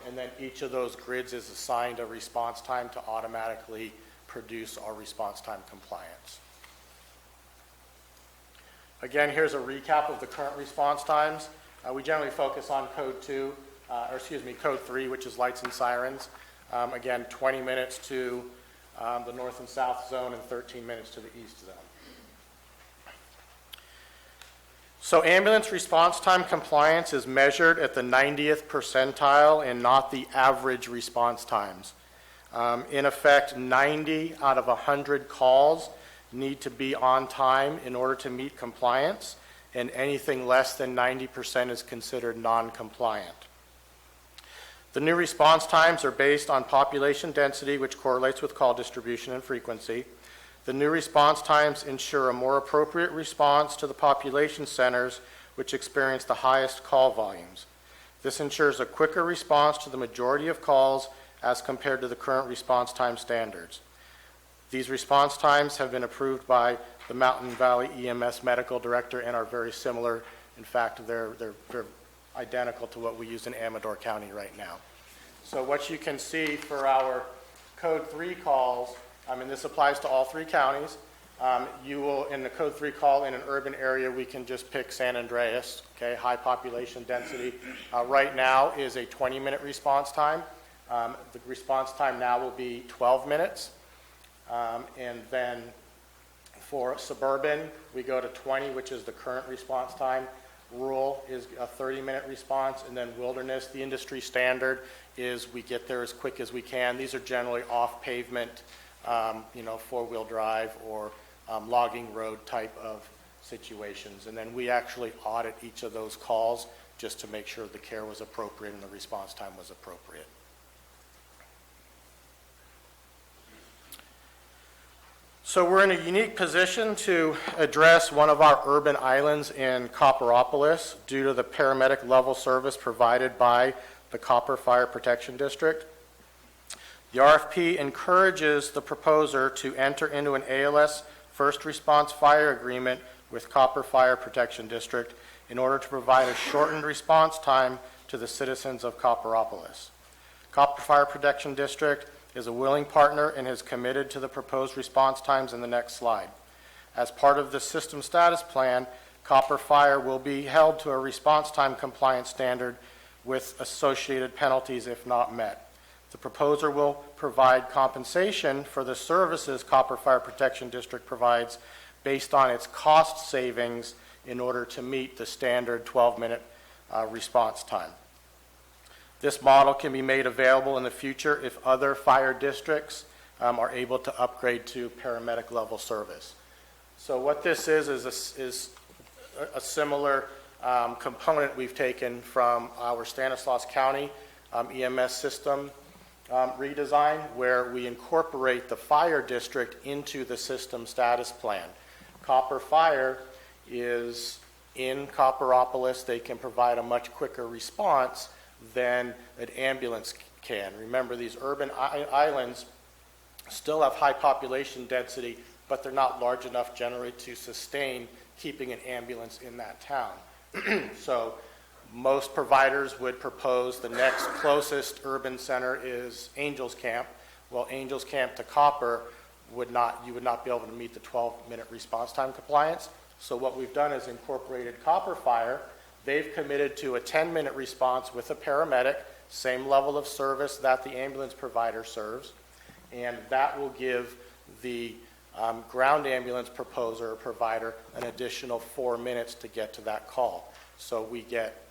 And then each of those grids is assigned a response time to automatically produce our response time compliance. Again, here's a recap of the current response times. We generally focus on code 3, which is lights and sirens. Again, 20 minutes to the north and south zone and 13 minutes to the east zone. So ambulance response time compliance is measured at the 90th percentile and not the average response times. In effect, 90 out of 100 calls need to be on time in order to meet compliance, and anything less than 90% is considered non-compliant. The new response times are based on population density, which correlates with call distribution and frequency. The new response times ensure a more appropriate response to the population centers which experience the highest call volumes. This ensures a quicker response to the majority of calls as compared to the current response time standards. These response times have been approved by the Mountain Valley EMS Medical Director and are very similar. In fact, they're identical to what we use in Amador County right now. So what you can see for our Code 3 calls, and this applies to all 3 counties, you will, in the Code 3 call in an urban area, we can just pick San Andreas, okay, high population density. Right now is a 20-minute response time. The response time now will be 12 minutes. And then for suburban, we go to 20, which is the current response time. Rural is a 30-minute response, and then wilderness, the industry standard is we get there as quick as we can. These are generally off pavement, four-wheel drive or logging road type of situations. And then we actually audit each of those calls just to make sure the care was appropriate and the response time was appropriate. So we're in a unique position to address one of our urban islands in Copperopolis due to the paramedic level service provided by the Copper Fire Protection District. The RFP encourages the proposer to enter into an ALS first response fire agreement with Copper Fire Protection District in order to provide a shortened response time to the citizens of Copperopolis. Copper Fire Protection District is a willing partner and is committed to the proposed response times in the next slide. As part of the system status plan, Copper Fire will be held to a response time compliance standard with associated penalties if not met. The proposer will provide compensation for the services Copper Fire Protection District provides based on its cost savings in order to meet the standard 12-minute response time. This model can be made available in the future if other fire districts are able to upgrade to paramedic level service. So what this is a similar component we've taken from our Stanislaus County EMS system redesign, where we incorporate the fire district into the system status plan. Copper Fire is in Copperopolis. They can provide a much quicker response than an ambulance can. Remember, these urban islands still have high population density, but they're not large enough generally to sustain keeping an ambulance in that town. So most providers would propose the next closest urban center is Angels Camp. Well, Angels Camp to Copper you would not be able to meet the 12-minute response time compliance. So what we've done is incorporated Copper Fire. They've committed to a 10-minute response with a paramedic, same level of service that the ambulance provider serves, and that will give the ground ambulance proposer or provider an additional 4 minutes to get to that call. So we get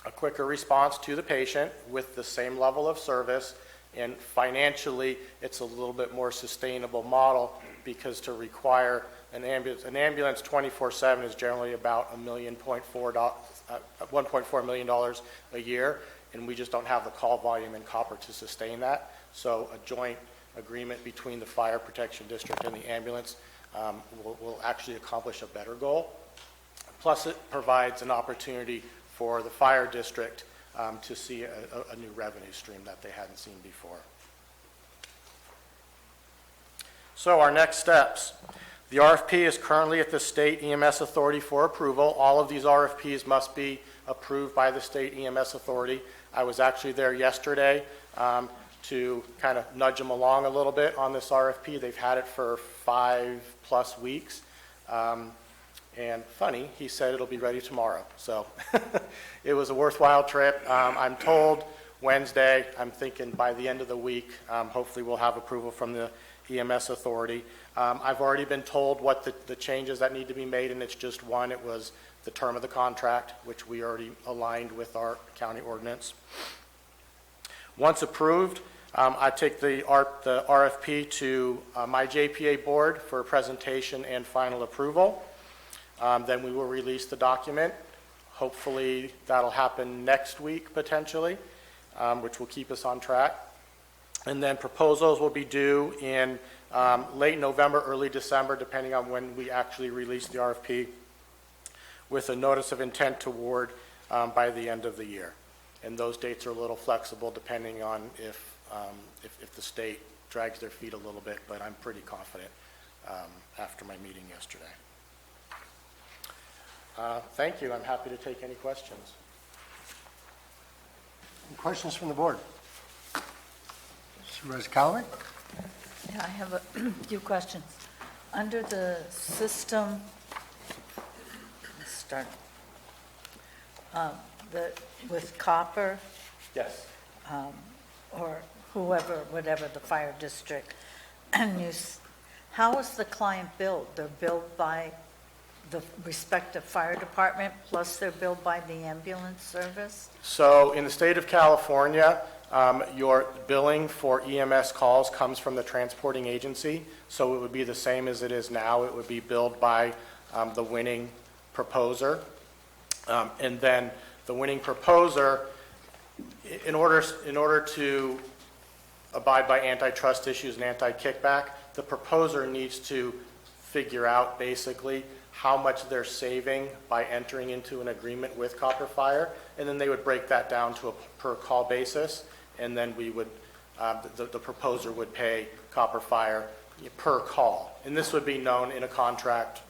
a quicker response to the patient with the same level of service, and financially it's a little bit more sustainable model because to require an ambulance 24/7 is generally about $1.4 million a year, and we just don't have the call volume in Copper to sustain that. So a joint agreement between the Fire Protection District and the ambulance will actually accomplish a better goal. Plus, it provides an opportunity for the fire district to see a new revenue stream that they hadn't seen before. So our next steps. The RFP is currently at the State EMS Authority for approval. All of these RFPs must be approved by the State EMS Authority. I was actually there yesterday to kind of nudge them along a little bit on this RFP. They've had it for 5+ weeks. And funny, he said it'll be ready tomorrow. So it was a worthwhile trip. I'm told Wednesday. I'm thinking by the end of the week, hopefully we'll have approval from the EMS Authority. I've already been told what the changes that need to be made, and it's just one. It was the term of the contract, which we already aligned with our county ordinance. Once approved, I take the RFP to my JPA board for presentation and final approval. Then we will release the document. Hopefully that'll happen next week potentially, which will keep us on track. And then proposals will be due in late November, early December, depending on when we actually release the RFP. with a notice of intent to award by the end of the year. And those dates are a little flexible depending on if the state drags their feet a little bit, but I'm pretty confident after my meeting yesterday. Thank you. I'm happy to take any questions.
Any questions from the board? Supervisor Callaway?
Yeah, I have a few questions. Under the system, let's start, with copper,
Yes.
or whoever, whatever, the fire district, and how is the client billed? They're billed by the respective fire department, plus they're billed by the ambulance service?
So in the state of California, your billing for EMS calls comes from the transporting agency, so it would be the same as it is now. It would be billed by the winning proposer. And then the winning proposer, in order to abide by antitrust issues and anti-kickback, the proposer needs to figure out basically how much they're saving by entering into an agreement with Copper Fire, and then they would break that down to a per-call basis, and then we would, the proposer would pay Copper Fire per call. And this would be known in a contract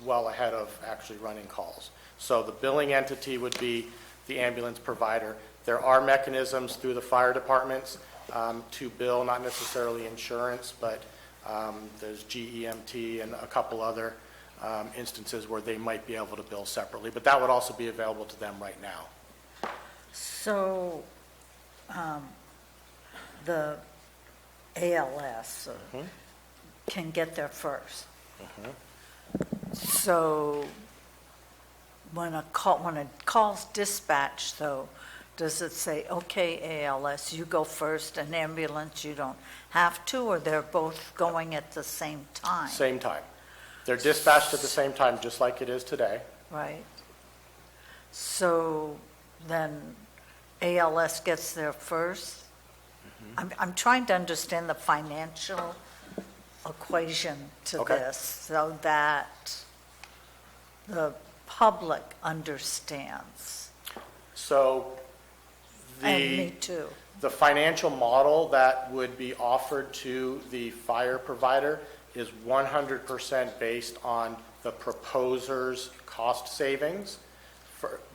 well ahead of actually running calls. So the billing entity would be the ambulance provider. There are mechanisms through the fire departments to bill, not necessarily insurance, but there's GEMT and a couple other instances where they might be able to bill separately, but that would also be available to them right now.
So, the ALS can get there first. So, when a call's dispatched, though, does it say, okay, ALS, you go first, and ambulance, you don't have to, or they're both going at the same time?
Same time. They're dispatched at the same time, just like it is today.
Right. So then ALS gets there first? I'm trying to understand the financial equation to
Okay.
this so that the public understands.
So
And me too.
the financial model that would be offered to the fire provider is 100% based on the proposer's cost savings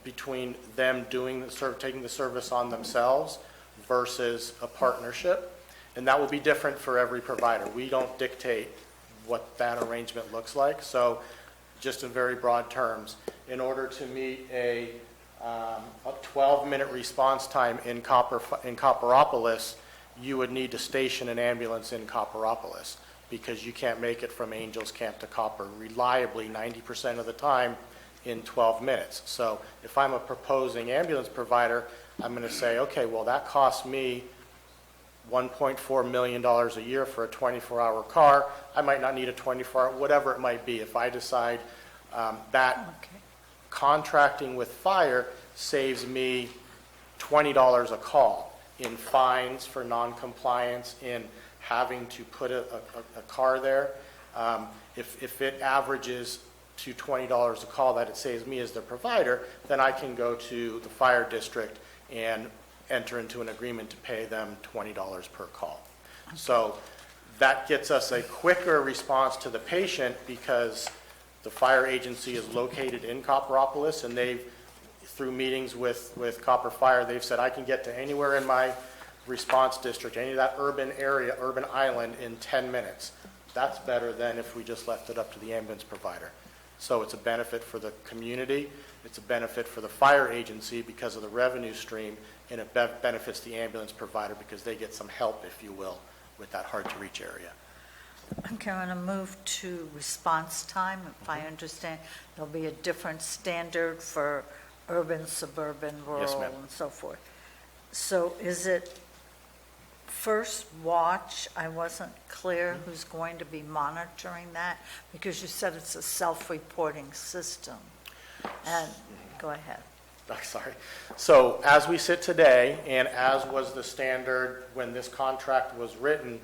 between them taking the service on themselves versus a partnership. And that will be different for every provider. We don't dictate what that arrangement looks like. So just in very broad terms, in order to meet a 12-minute response time in Copperopolis, you would need to station an ambulance in Copperopolis, because you can't make it from Angels Camp to Copper reliably 90% of the time in 12 minutes. So if I'm a proposing ambulance provider, I'm going to say, okay, well, that costs me $1.4 million a year for a 24-hour car. I might not need a 24-hour, whatever it might be. If I decide that contracting with fire saves me $20 a call in fines for noncompliance, in having to put a car there. If it averages to $20 a call that it saves me as the provider, then I can go to the fire district and enter into an agreement to pay them $20 per call. So that gets us a quicker response to the patient, because the fire agency is located in Copperopolis, and they've, through meetings with Copper Fire, they've said, I can get to anywhere in my response district, any of that urban area, urban island, in 10 minutes. That's better than if we just left it up to the ambulance provider. So it's a benefit for the community, it's a benefit for the fire agency because of the revenue stream, and it benefits the ambulance provider because they get some help, if you will, with that hard-to-reach area.
Okay, I'm going to move to response time. If I understand, there'll be a different standard for urban, suburban,
Yes,
rural,
ma'am.
and so forth. So is it first watch? I wasn't clear who's going to be monitoring that, because you said it's a self-reporting system. And, go ahead.
Oh, sorry. So as we sit today, and as was the standard when this contract was written,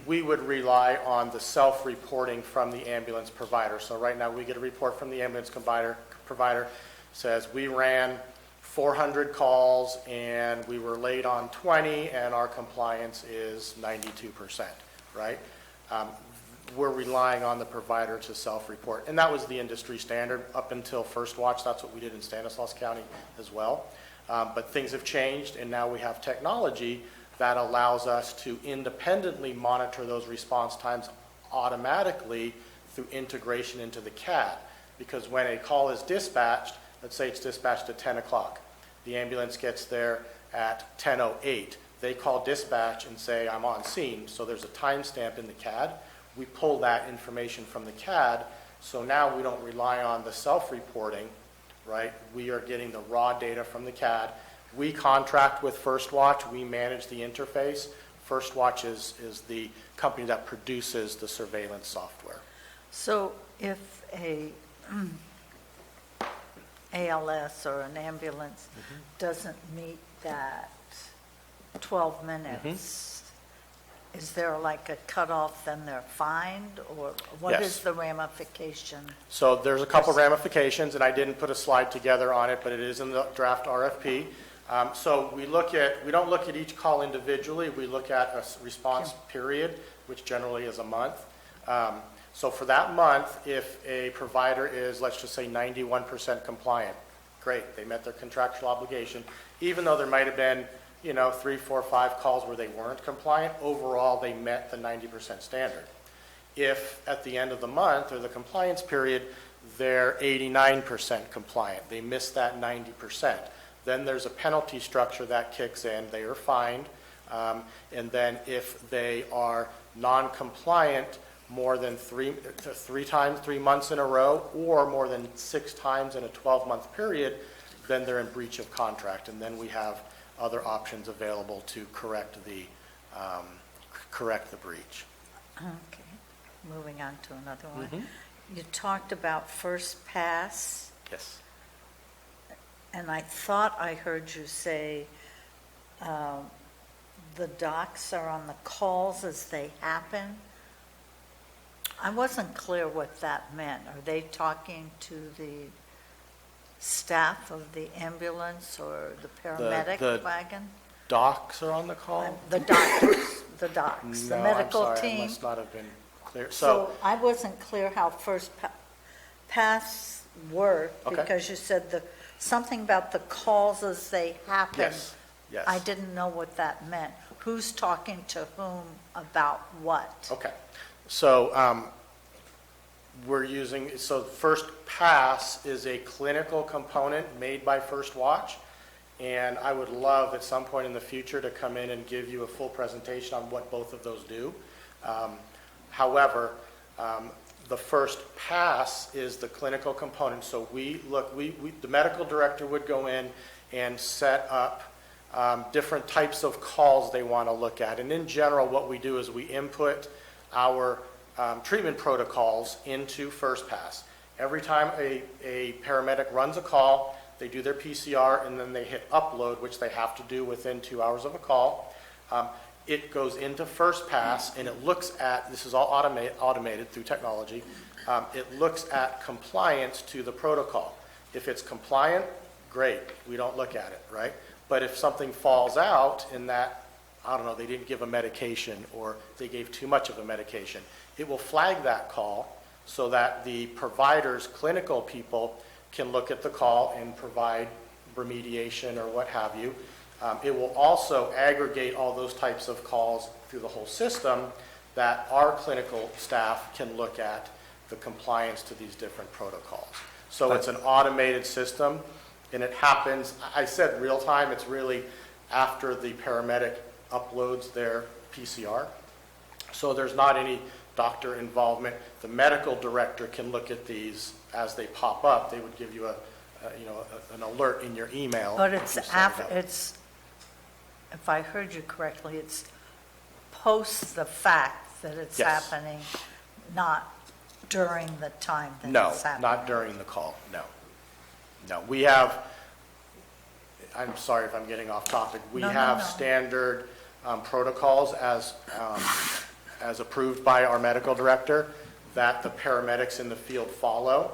we would rely on the self-reporting from the ambulance provider. So right now, we get a report from the ambulance provider, says we ran 400 calls and we were late on 20 and our compliance is 92%, right? We're relying on the provider to self-report. And that was the industry standard up until First Watch. That's what we did in Stanislaus County as well. But things have changed, and now we have technology that allows us to independently monitor those response times automatically through integration into the CAD. Because when a call is dispatched, let's say it's dispatched at 10 o'clock, the ambulance gets there at 10:08. They call dispatch and say, I'm on scene, so there's a timestamp in the CAD. We pull that information from the CAD, so now we don't rely on the self-reporting, right? We are getting the raw data from the CAD. We contract with First Watch. We manage the interface. First Watch is the company that produces the surveillance software.
So if a ALS or an ambulance doesn't meet that 12 minutes, is there like a cutoff, then they're fined, or what
Yes.
is the ramification?
So there's a couple ramifications, and I didn't put a slide together on it, but it is in the draft RFP. So we don't look at each call individually. We look at a response period, which generally is a month. So for that month, if a provider is, let's just say, 91% compliant, great, they met their contractual obligation, even though there might have been 3, 4, 5 calls where they weren't compliant, overall they met the 90% standard. If at the end of the month or the compliance period, they're 89% compliant, they missed that 90%, then there's a penalty structure that kicks in, they are fined, and then if they are non-compliant more than three times, 3 months in a row, or more than 6 times in a 12-month period, then they're in breach of contract, and then we have other options available to correct the breach.
Okay, moving on to another one. You talked about first pass,
Yes.
and I thought I heard you say the docs are on the calls as they happen. I wasn't clear what that meant. Are they talking to the staff of the ambulance or the paramedic
the
wagon?
Docs are on the call?
The doctors, the docs, the
No,
medical
I'm sorry, I
team.
must not have been clear.
So I wasn't clear how first pass worked,
Okay.
because you said something about the calls as they happen.
Yes, yes.
I didn't know what that meant. Who's talking to whom about what?
Okay, so First Pass is a clinical component made by First Watch, and I would love at some point in the future to come in and give you a full presentation on what both of those do. However, the First Pass is the clinical component, so the medical director would go in and set up different types of calls they want to look at. And in general, what we do is we input our treatment protocols into First Pass. Every time a paramedic runs a call, they do their PCR, and then they hit upload, which they have to do within 2 hours of a call. It goes into First Pass, and it looks at, this is all automated through technology, it looks at compliance to the protocol. If it's compliant, great, we don't look at it, right? But if something falls out in that, I don't know, they didn't give a medication or they gave too much of a medication, it will flag that call so that the provider's clinical people can look at the call and provide remediation or what have you. It will also aggregate all those types of calls through the whole system that our clinical staff can look at the compliance to these different protocols. So it's an automated system, and it happens, I said real time, it's really after the paramedic uploads their PCR. So there's not any doctor involvement. The medical director can look at these as they pop up. They would give you an alert in your email.
But
if
it's
you set it up.
if I heard you correctly, it's post the fact that it's
Yes.
happening, not during the time that
No,
it's happening.
not during the call, no. No, we have, I'm sorry if I'm getting off topic, we
No, no,
have
no.
standard protocols as approved by our medical director that the paramedics in the field follow.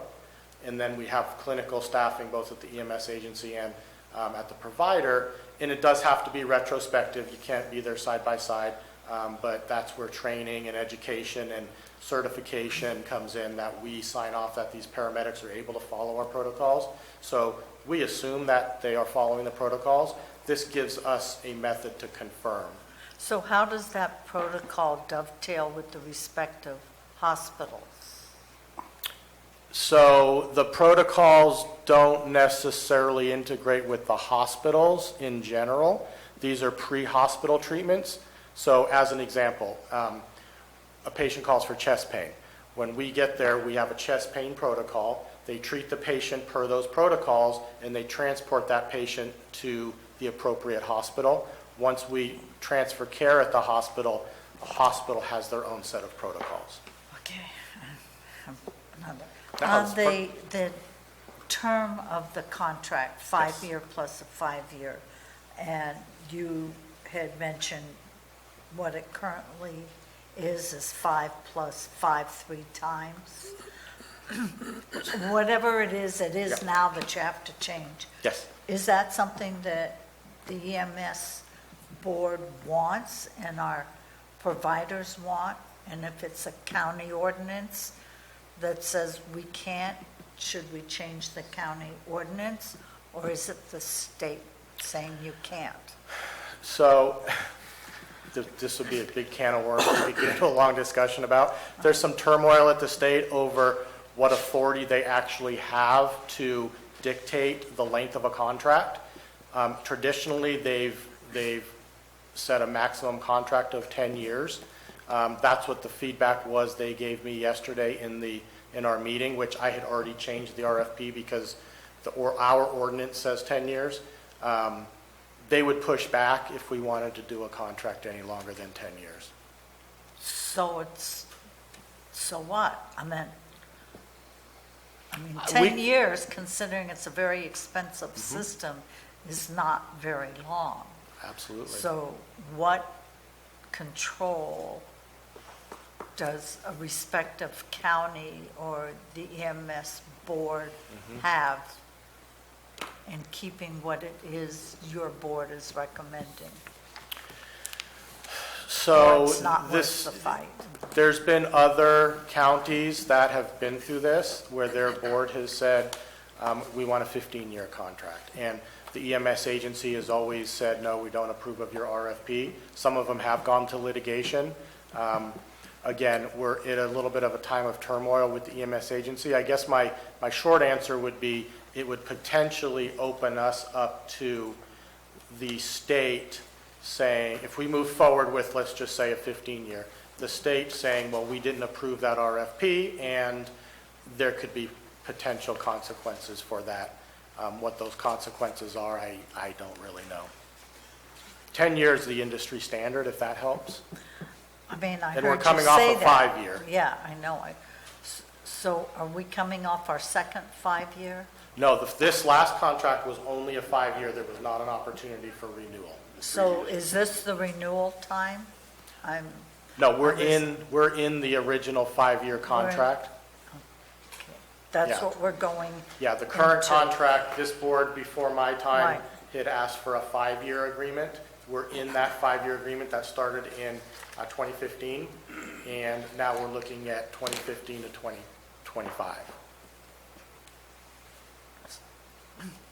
And then we have clinical staffing both at the EMS agency and at the provider. And it does have to be retrospective. You can't be there side by side. But that's where training and education and certification comes in, that we sign off that these paramedics are able to follow our protocols. So we assume that they are following the protocols. This gives us a method to confirm.
So how does that protocol dovetail with the respective hospitals?
So the protocols don't necessarily integrate with the hospitals in general. These are pre-hospital treatments. So as an example, a patient calls for chest pain. When we get there, we have a chest pain protocol. They treat the patient per those protocols, and they transport that patient to the appropriate hospital. Once we transfer care at the hospital has their own set of protocols.
Okay.
Now,
On the term of the contract, 5-year plus a 5-year, and you had mentioned what it currently is 5 plus 5 3 times. Whatever it is
Yeah.
now that you have to change.
Yes.
Is that something that the EMS board wants and our providers want? And if it's a county ordinance that says we can't, should we change the county ordinance? Or is it the state saying you can't?
So this would be a big can of worms we could get into a long discussion about. There's some turmoil at the state over what authority they actually have to dictate the length of a contract. Traditionally, they've set a maximum contract of 10 years. That's what the feedback was they gave me yesterday in our meeting, which I had already changed the RFP because our ordinance says 10 years. They would push back if we wanted to do a contract any longer than 10 years.
So what? I mean, 10 years, considering it's a very expensive system, is not very long.
Absolutely.
So what control does a respective county or the EMS board have in keeping what it is your board is recommending?
So
Or it's not worth the fight?
There's been other counties that have been through this where their board has said, we want a 15-year contract. And the EMS agency has always said, no, we don't approve of your RFP. Some of them have gone to litigation. Again, we're in a little bit of a time of turmoil with the EMS agency. I guess my short answer would be it would potentially open us up to the state saying, if we move forward with, let's just say, a 15-year, the state saying, well, we didn't approve that RFP, and there could be potential consequences for that. What those consequences are, I don't really know. 10 years is the industry standard, if that helps.
I mean, I
And
heard
we're
you
coming off
say
a
that.
5-year.
Yeah, I know. So are we coming off our second 5-year?
No, this last contract was only a 5-year. There was not an opportunity for renewal.
So is this the renewal time?
No, we're in the original 5-year contract.
That's
Yeah.
what we're going.
Yeah, the current
into.
contract, this board before my time
Right.
had asked for a 5-year agreement. We're in that 5-year agreement that started in 2015, and now we're looking at 2015 to 2025.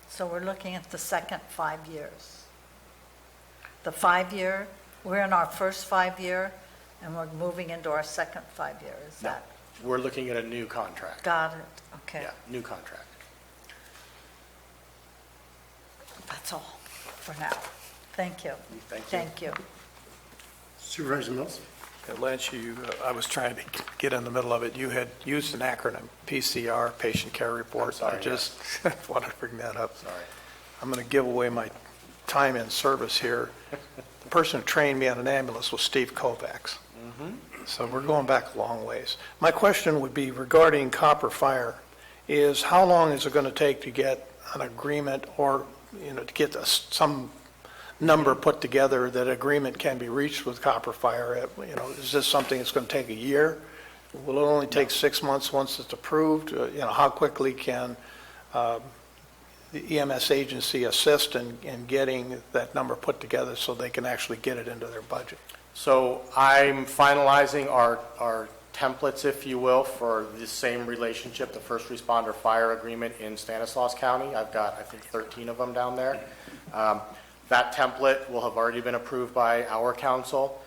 So we're looking at the second 5 years. The 5-year, we're in our first 5-year, and we're moving into our second 5-year, is
No,
that?
we're looking at a new contract.
Got it, okay.
Yeah, new contract.
That's all for now. Thank you.
Thank you.
Thank you.
Supervisor Mills?
Lynch, I was trying to get in the middle of it. You had used an acronym, PCR, Patient Care Report.
sorry,
I just wanted to bring that up.
Sorry.
I'm going to give away my time in service here. The person who trained me on an ambulance was Steve Kovacs. So we're going back a long ways. My question would be regarding Copper Fire, is how long is it going to take to get an agreement or, to get some number put together, that agreement can be reached with Copper Fire? You know, is this something that's going to take a year? Will it only take 6 months once it's approved? You know, how quickly can the EMS agency assist in getting that number put together so they can actually get it into their budget?
So I'm finalizing our templates, if you will, for the same relationship, the first responder fire agreement in Stanislaus County. I've got, I think, 13 of them down there. That template will have already been approved by our council,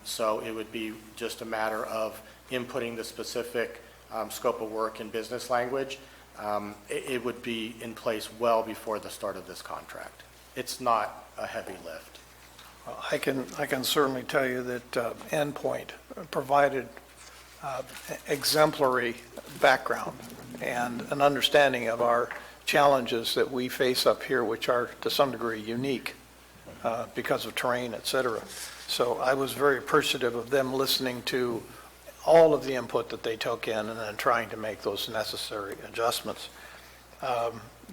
so it would be just a matter of inputting the specific scope of work in business language. It would be in place well before the start of this contract. It's not a heavy lift.
Well, I can certainly tell you that Endpoint provided exemplary background and an understanding of our challenges that we face up here, which are to some degree unique because of terrain, et cetera. So I was very appreciative of them listening to all of the input that they took in and then trying to make those necessary adjustments.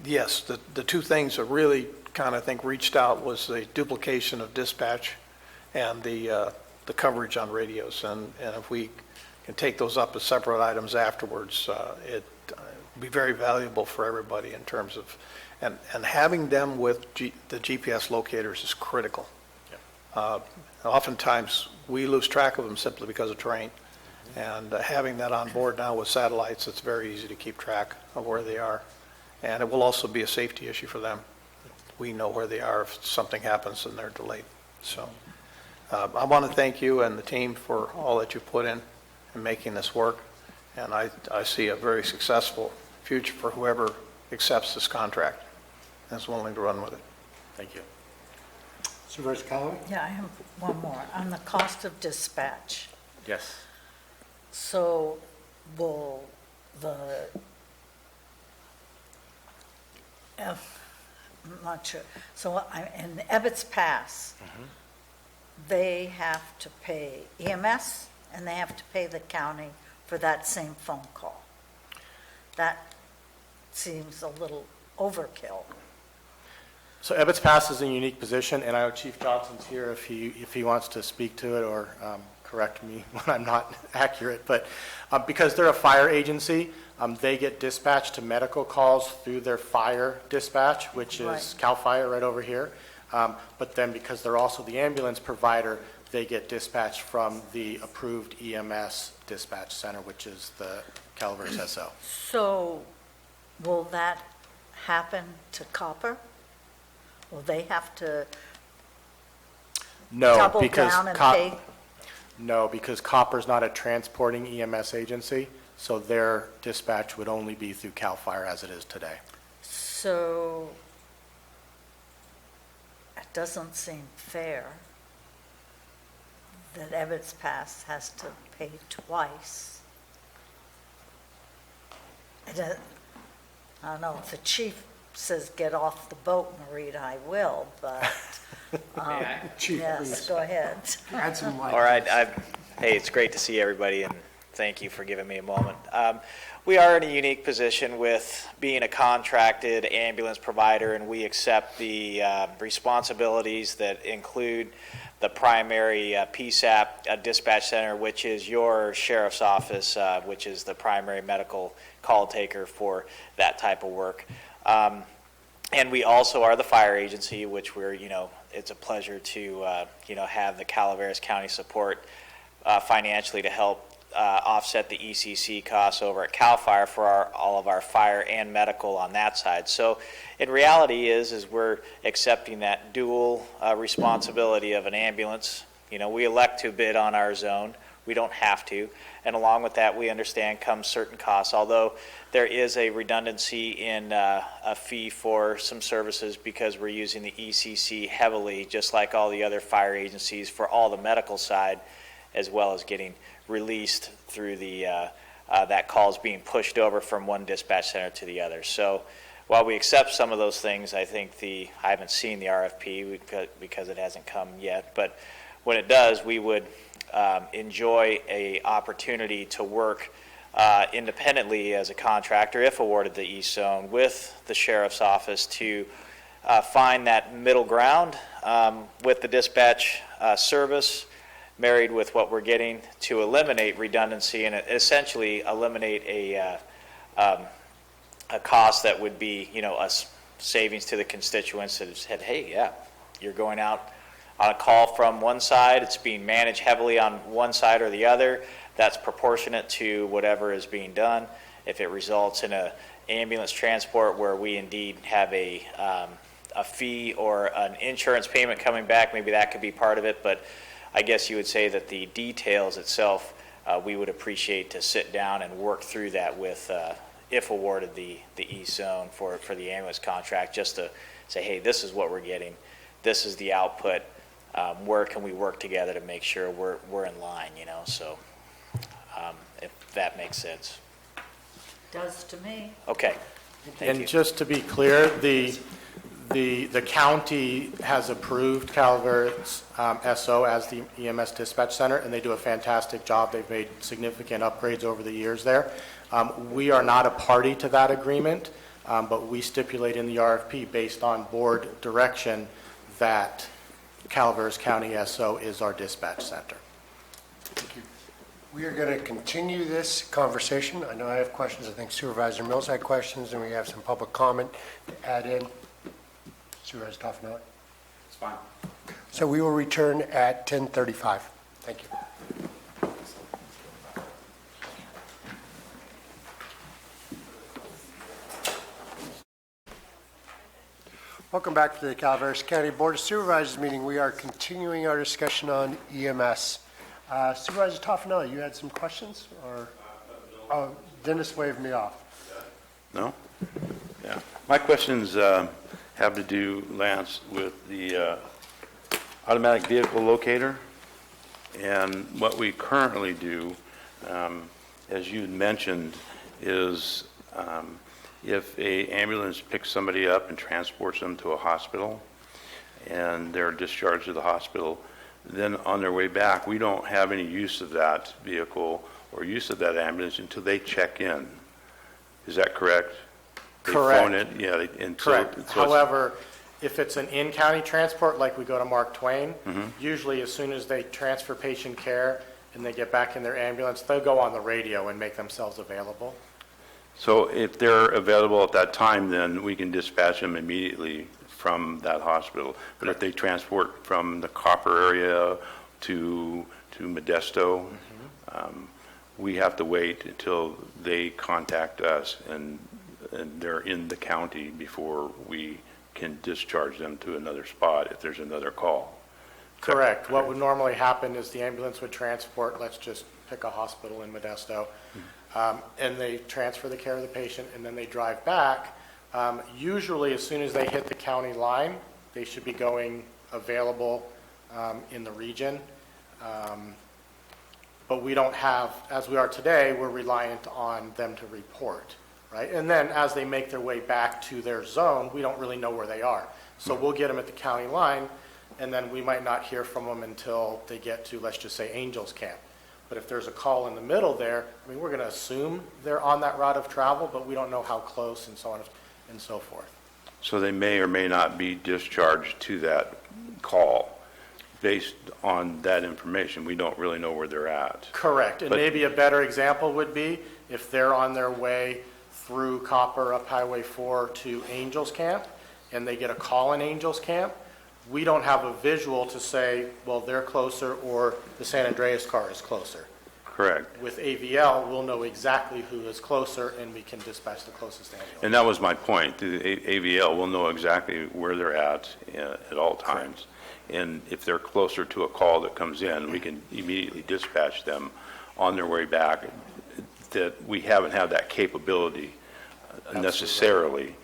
Yes, the two things that really kind of, I think, reached out was the duplication of dispatch and the coverage on radios. And if we can take those up as separate items afterwards, it would be very valuable for everybody in terms of, and having them with the GPS locators is critical. Oftentimes, we lose track of them simply because of terrain. And having that on board now with satellites, it's very easy to keep track of where they are. And it will also be a safety issue for them. We know where they are if something happens and they're delayed. So I want to thank you and the team for all that you put in making this work. And I see a very successful future for whoever accepts this contract and is willing to run with it.
Thank you.
Supervisor Callaway?
Yeah, I have one more. On the cost of dispatch,
Yes.
so will I'm not sure. So in Ebbets Pass, they have to pay EMS and they have to pay the county for that same phone call. That seems a little overkill.
So Ebbets Pass is a unique position, and I know Chief Johnson's here if he wants to speak to it or correct me when I'm not accurate. But because they're a fire agency, they get dispatched to medical calls through their fire dispatch, which is
Right.
CAL FIRE right over here. But then because they're also the ambulance provider, they get dispatched from the approved EMS dispatch center, which is the Calaveras SO.
So will that happen to Copper? Will they have to
No,
double
because
down and pay?
No, because Copper's not a transporting EMS agency, so their dispatch would only be through CAL FIRE as it is today.
So it doesn't seem fair that Ebbets Pass has to pay twice. I don't know, if the chief says get off the boat, Marita, I will, but,
Chief,
yes, go ahead.
add some light.
All right. Hey, it's great to see everybody, and thank you for giving me a moment. We are in a unique position with being a contracted ambulance provider, and we accept the responsibilities that include the primary PSAP dispatch center, which is your sheriff's office, which is the primary medical call taker for that type of work. And we also are the fire agency, which we're, it's a pleasure to, have the Calaveras County support financially to help offset the ECC costs over at CAL FIRE for all of our fire and medical on that side. So in reality is we're accepting that dual responsibility of an ambulance. We elect to bid on our zone. We don't have to. And along with that, we understand comes certain costs, although there is a redundancy in a fee for some services because we're using the ECC heavily, just like all the other fire agencies for all the medical side, as well as getting released through the that calls being pushed over from one dispatch center to the other. So while we accept some of those things, I think I haven't seen the RFP because it hasn't come yet, but when it does, we would enjoy a opportunity to work independently as a contractor, if awarded the East Zone, with the Sheriff's Office to find that middle ground with the dispatch service, married with what we're getting, to eliminate redundancy and essentially eliminate a cost that would be, a savings to the constituents that have said, hey, yeah, you're going out on a call from one side, it's being managed heavily on one side or the other, that's proportionate to whatever is being done. If it results in a ambulance transport where we indeed have a fee or an insurance payment coming back, maybe that could be part of it, but I guess you would say that the details itself, we would appreciate to sit down and work through that with, if awarded the East Zone for the ambulance contract, just to say, hey, this is what we're getting, this is the output, where can we work together to make sure we're in line, so if that makes sense.
Does to me.
Okay. Thank you.
And just to be clear, the county has approved Calaveras SO as the EMS dispatch center, and they do a fantastic job. They've made significant upgrades over the years there. We are not a party to that agreement, but we stipulate in the RFP based on board direction that Calaveras County SO is our dispatch center.
Thank you. We are going to continue this conversation. I know I have questions. I think Supervisor Mills had questions, and we have some public comment to add in. Supervisor Toffenali?
It's fine.
So we will return at 10:35. Thank you. Welcome back to the Calaveras County Board of Supervisors meeting. We are continuing our discussion on EMS. Supervisor Toffenali, you had some questions? Or oh, Dennis waved me off.
No? Yeah. My questions have to do, Lance, with the automatic vehicle locator. And what we currently do, as you mentioned, is if a ambulance picks somebody up and transports them to a hospital and they're discharged to the hospital, then on their way back, we don't have any use of that vehicle or use of that ambulance until they check in. Is that correct?
Correct.
Phone it, yeah. And
Correct.
So
However, if it's an in-county transport, like we go to Mark Twain, usually as soon as they transfer patient care and they get back in their ambulance, they'll go on the radio and make themselves available.
So if they're available at that time, then we can dispatch them immediately from that hospital. But if they transport from the Copper area to Modesto, we have to wait until they contact us and they're in the county before we can discharge them to another spot if there's another call.
Correct. What would normally happen is the ambulance would transport, let's just pick a hospital in Modesto, and they transfer the care of the patient, and then they drive back. Usually, as soon as they hit the county line, they should be going available in the region. But we don't have, as we are today, we're reliant on them to report, right? And then as they make their way back to their zone, we don't really know where they are. So we'll get them at the county line, and then we might not hear from them until they get to, let's just say, Angels Camp. But if there's a call in the middle there, I mean, we're going to assume they're on that route of travel, but we don't know how close and so on and so forth.
So they may or may not be discharged to that call based on that information. We don't really know where they're at.
Correct. And
But-
maybe a better example would be if they're on their way through Copper up Highway 4 to Angels Camp, and they get a call in Angels Camp, we don't have a visual to say, well, they're closer or the San Andreas car is closer.
Correct.
With AVL, we'll know exactly who is closer, and we can dispatch the closest ambulance.
And that was my point. The AVL will know exactly where they're at all times. And if they're closer to a call that comes in, we can immediately dispatch them on their way back. That we haven't had that capability necessarily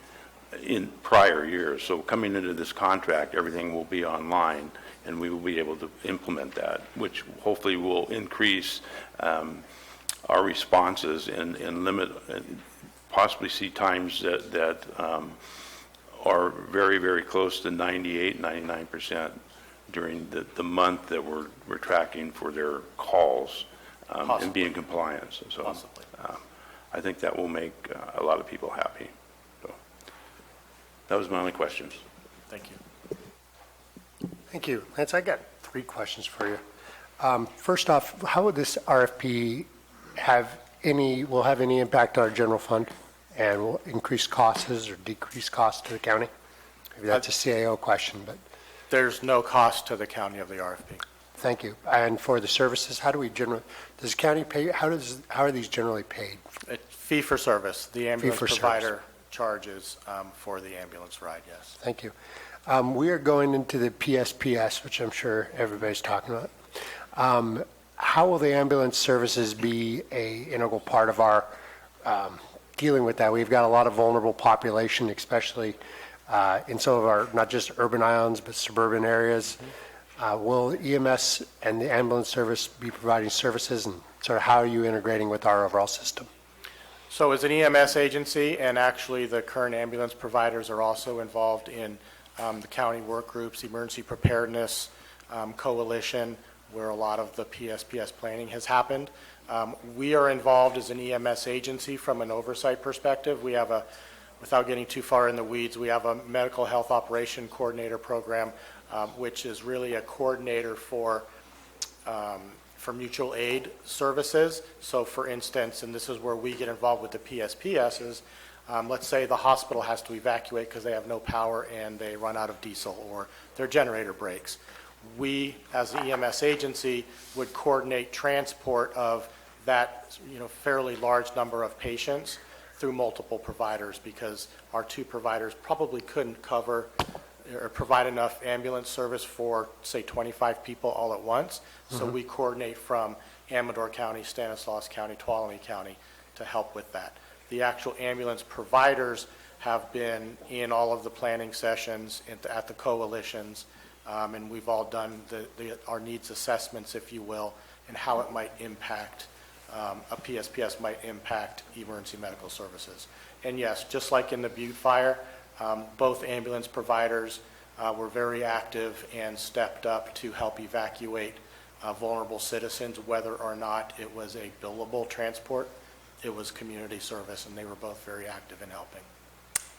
in prior years. So coming into this contract, everything will be online, and we will be able to implement that, which hopefully will increase our responses and limit, possibly see times that are very, very close to 98, 99% during the month that we're tracking for their calls and be in compliance. So
Possibly.
I think that will make a lot of people happy. So that was my only questions.
Thank you.
Thank you. Lance, I got 3 questions for you. First off, how would this RFP will have any impact on our general fund and will increase costs or decrease costs to the county? Maybe that's a CAO question, but
There's no cost to the county of the RFP.
thank you. And for the services, how do we generally, does the county pay, how are these generally paid?
Fee for service. The ambulance
for service.
provider charges for the ambulance ride, yes.
Thank you. We are going into the PSPS, which I'm sure everybody's talking about. How will the ambulance services be a integral part of our dealing with that? We've got a lot of vulnerable population, especially in some of our, not just urban islands, but suburban areas. Will EMS and the ambulance service be providing services, and sort of how are you integrating with our overall system?
So as an EMS agency, and actually the current ambulance providers are also involved in the county work groups, emergency preparedness coalition, where a lot of the PSPS planning has happened. We are involved as an EMS agency from an oversight perspective. We have without getting too far in the weeds, we have a medical health operation coordinator program, which is really a coordinator for mutual aid services. So for instance, and this is where we get involved with the PSPSs, let's say the hospital has to evacuate because they have no power and they run out of diesel or their generator breaks. We, as an EMS agency, would coordinate transport of that fairly large number of patients through multiple providers, because our 2 providers probably couldn't cover or provide enough ambulance service for, say, 25 people all at once. So we coordinate from Amador County, Stanislaus County, Tuolumne County to help with that. The actual ambulance providers have been in all of the planning sessions at the coalitions, and we've all done our needs assessments, if you will, and how it might impact, a PSPS might impact emergency medical services. And yes, just like in the Butte fire, both ambulance providers were very active and stepped up to help evacuate vulnerable citizens, whether or not it was a billable transport, it was community service, and they were both very active in helping.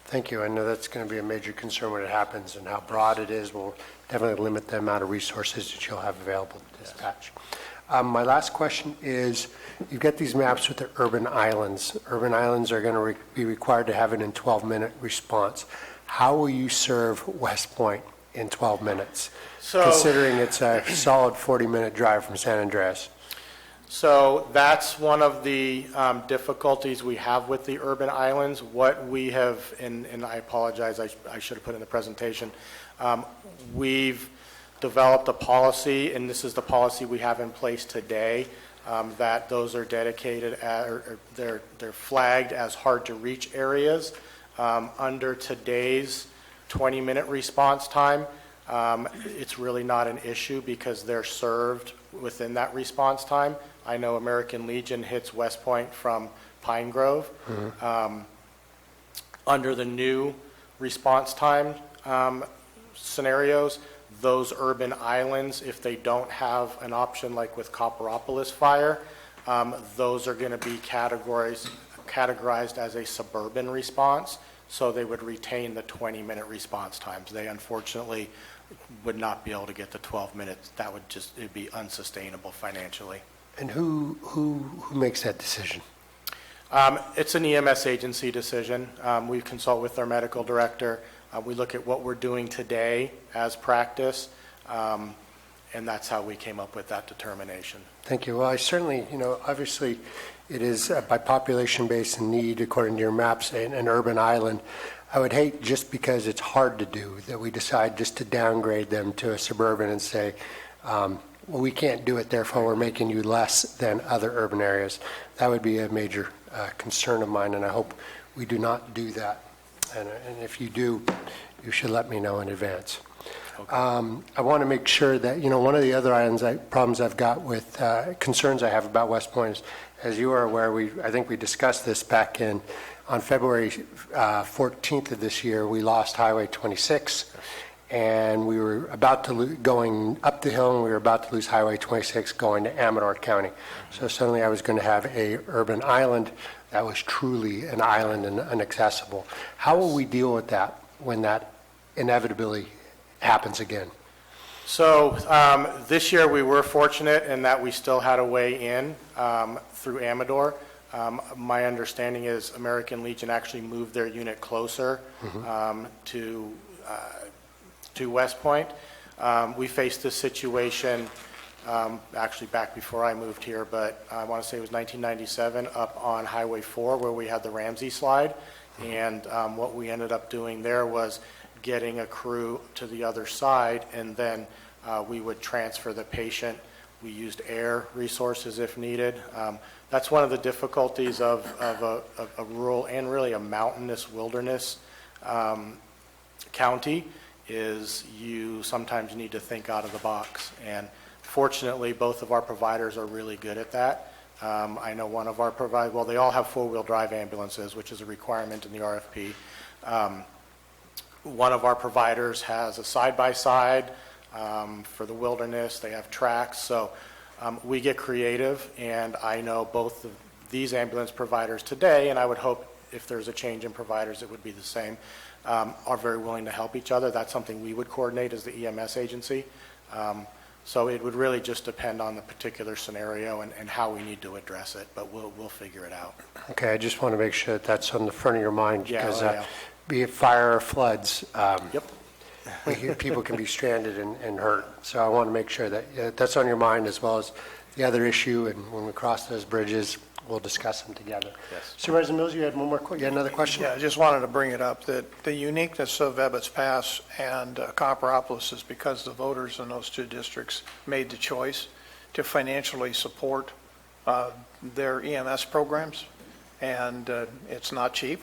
Thank you. I know that's going to be a major concern when it happens, and how broad it is will definitely limit the amount of resources that you'll have available to dispatch. My last question is, you've got these maps with the urban islands. Urban islands are going to be required to have it in 12-minute response. How will you serve West Point in 12 minutes, considering it's a solid 40-minute drive from San Andreas?
So that's one of the difficulties we have with the urban islands. What we have, and I apologize, I should have put in the presentation, we've developed a policy, and this is the policy we have in place today, that those are dedicated, or they're flagged as hard to reach areas. Under today's 20-minute response time, it's really not an issue because they're served within that response time. I know American Legion hits West Point from Pine Grove. Under the new response time scenarios, those urban islands, if they don't have an option like with Copperopolis fire, those are going to be categorized as a suburban response, so they would retain the 20-minute response times. They unfortunately would not be able to get the 12 minutes. That would it'd be unsustainable financially.
And who makes that decision?
It's an EMS agency decision. We consult with our medical director. We look at what we're doing today as practice, and that's how we came up with that determination.
Thank you. Well, I certainly, obviously it is by population base and need, according to your maps, an urban island. I would hate, just because it's hard to do, that we decide just to downgrade them to a suburban and say, well, we can't do it, therefore we're making you less than other urban areas. That would be a major concern of mine, and I hope we do not do that. And if you do, you should let me know in advance. Okay. I want to make sure that, one of the other problems I've got with concerns I have about West Point is, as you are aware, I think we discussed this back on February 14th of this year. We lost Highway 26, and we were about to going up the hill, and we were about to lose Highway 26 going to Amador County. So suddenly I was going to have a urban island that was truly an island and inaccessible. How will we deal with that when that inevitably happens again?
So this year, we were fortunate in that we still had a way in through Amador. My understanding is American Legion actually moved their unit closer to West Point. We faced this situation actually back before I moved here, but I want to say it was 1997 up on Highway 4 where we had the Ramsey slide. And what we ended up doing there was getting a crew to the other side, and then we would transfer the patient. We used air resources if needed. That's one of the difficulties of a rural and really a mountainous wilderness county is you sometimes need to think out of the box. And fortunately, both of our providers are really good at that. I know one of our providers, well, they all have four-wheel drive ambulances, which is a requirement in the RFP. One of our providers has a side-by-side for the wilderness. They have tracks. So we get creative, and I know both of these ambulance providers today, and I would hope if there's a change in providers, it would be the same, are very willing to help each other. That's something we would coordinate as the EMS agency. So it would really just depend on the particular scenario and how we need to address it, but we'll figure it out.
Okay, I just want to make sure that that's on the front of your mind,
Yeah,
because
yeah.
be it fire or floods,
Yep.
people can be stranded and hurt. So I want to make sure that that's on your mind, as well as the other issue, and when we cross those bridges, we'll discuss them together.
Yes.
Supervisor Mills, you had you had another question?
Yeah, I just wanted to bring it up, that the uniqueness of Ebbets Pass and Copperopolis is because the voters in those two districts made the choice to financially support their EMS programs, and it's not cheap,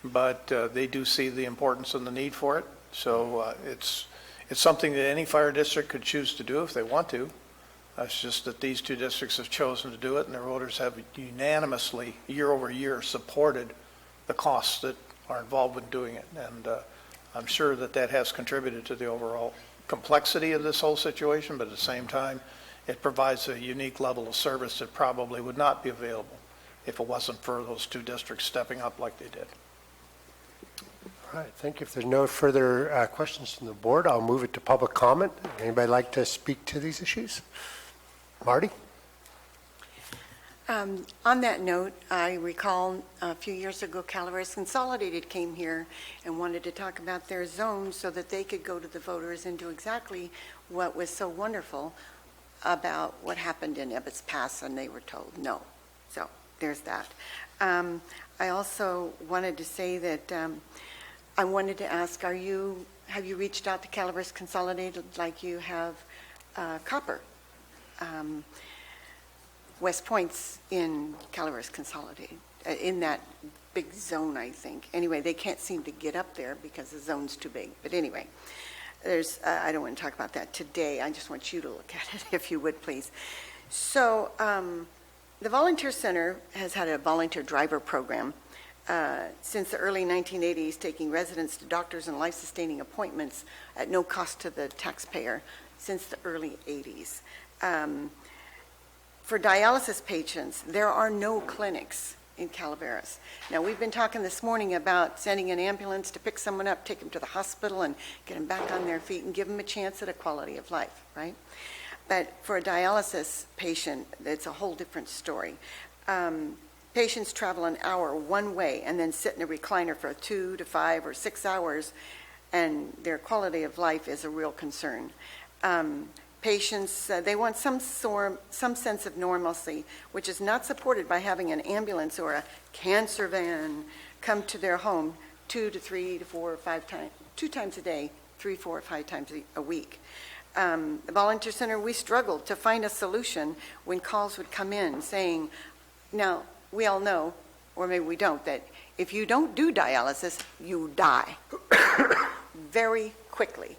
but they do see the importance and the need for it. So it's something that any fire district could choose to do if they want to. It's just that these two districts have chosen to do it, and their voters have unanimously, year over year, supported the costs that are involved with doing it. And I'm sure that that has contributed to the overall complexity of this whole situation, but at the same time, it provides a unique level of service that probably would not be available if it wasn't for those two districts stepping up like they did.
All right, thank you. If there's no further questions from the board, I'll move it to public comment. Anybody like to speak to these issues? Marty?
On that note, I recall a few years ago, Calaveras Consolidated came here and wanted to talk about their zone so that they could go to the voters and do exactly what was so wonderful about what happened in Ebbets Pass, and they were told no. So there's that. I also wanted to say that I wanted to ask, have you reached out to Calaveras Consolidated like you have Copper? West Point's in Calaveras Consolidated, in that big zone, I think. Anyway, they can't seem to get up there because the zone's too big. But anyway, I don't want to talk about that today. I just want you to look at it, if you would, please. So the Volunteer Center has had a volunteer driver program since the early 1980s, taking residents to doctors and life-sustaining appointments at no cost to the taxpayer since the early 80s. For dialysis patients, there are no clinics in Calaveras. Now, we've been talking this morning about sending an ambulance to pick someone up, take them to the hospital, and get them back on their feet and give them a chance at a quality of life, right? But for a dialysis patient, it's a whole different story. Patients travel an hour one way and then sit in a recliner for 2 to 5 or 6 hours, and their quality of life is a real concern. Patients, they want some sense of normalcy, which is not supported by having an ambulance or a cancer van come to their home 2 to 3 to 4 or 5 times, 2 times a day, 3, 4, or 5 times a week. The Volunteer Center, we struggled to find a solution when calls would come in saying, now, we all know, or maybe we don't, that if you don't do dialysis, you die very quickly.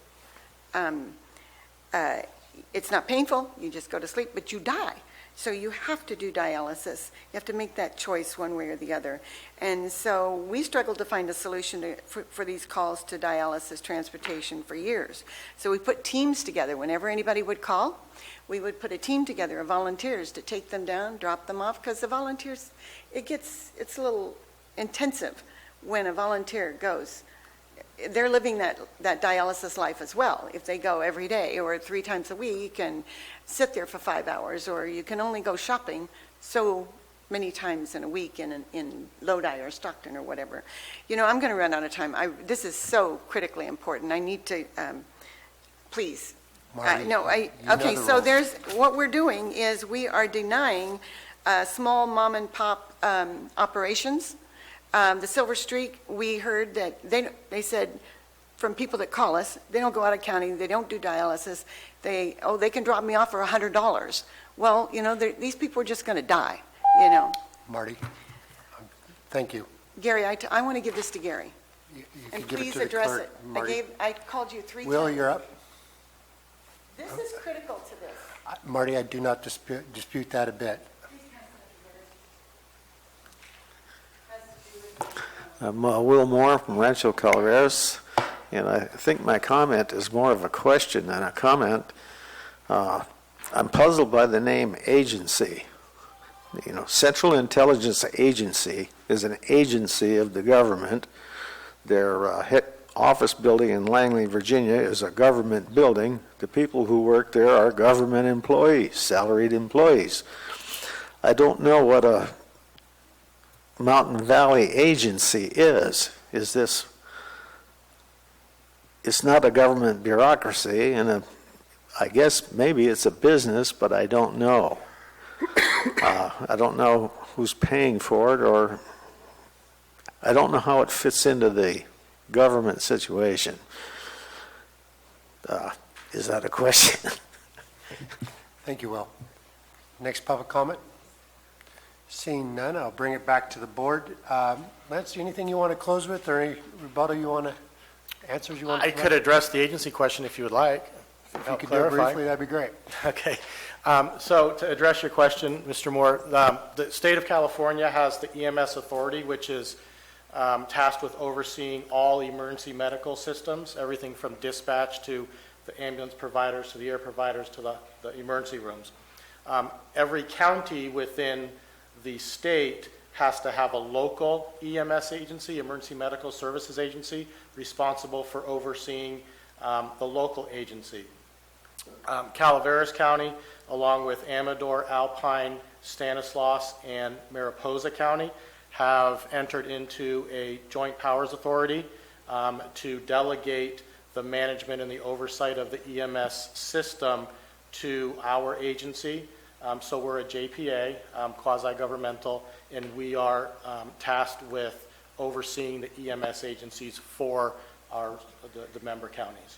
It's not painful, you just go to sleep, but you die. So you have to do dialysis. You have to make that choice one way or the other. And so we struggled to find a solution for these calls to dialysis transportation for years. So we put teams together. Whenever anybody would call, we would put a team together of volunteers to take them down, drop them off, because the volunteers, it's a little intensive when a volunteer goes they're living that dialysis life as well. If they go every day or 3 times a week and sit there for 5 hours, or you can only go shopping so many times in a week in Lodi or Stockton or whatever. You know, I'm going to run out of time. This is so critically important. I need to, please.
Marty,
Okay, so what we're doing is we are denying small mom and pop operations. The Silver Streak, we heard that they said from people that call us, they don't go out of county, they don't do dialysis, they can drop me off for $100. Well, you know, these people are just going to die, you know.
Marty, thank you.
Gary, I want to give this to Gary.
You
And
could give it
please
to the
address
clerk.
it.
Marty.
I called you 3 times.
Will, you're up.
This is critical to this.
Marty, I do not dispute that a bit.
I'm Will Moore from Rancho Calaveras, and I think my comment is more of a question than a comment. I'm puzzled by the name agency. You know, Central Intelligence Agency is an agency of the government. Their head office building in Langley, Virginia is a government building. The people who work there are government employees, salaried employees. I don't know what a Mountain Valley agency is. It's not a government bureaucracy, and I guess maybe it's a business, but I don't know. I don't know who's paying for it, or I don't know how it fits into the government situation. Is that a question?
Thank you, Will. Next public comment? Seeing none, I'll bring it back to the board. Lance, anything you want to close with, or any rebuttal you want to, answers you want to
I could address the agency question if you would like.
If you could do it briefly, that'd be great.
Okay. So to address your question, Mr. Moore, the state of California has the EMS authority, which is tasked with overseeing all emergency medical systems, everything from dispatch to the ambulance providers to the air providers to the emergency rooms. Every county within the state has to have a local EMS agency, emergency medical services agency, responsible for overseeing the local agency. Calaveras County, along with Amador, Alpine, Stanislaus, and Mariposa County, have entered into a joint powers authority to delegate the management and the oversight of the EMS system to our agency. So we're a JPA, quasi-governmental, and we are tasked with overseeing the EMS agencies for the member counties.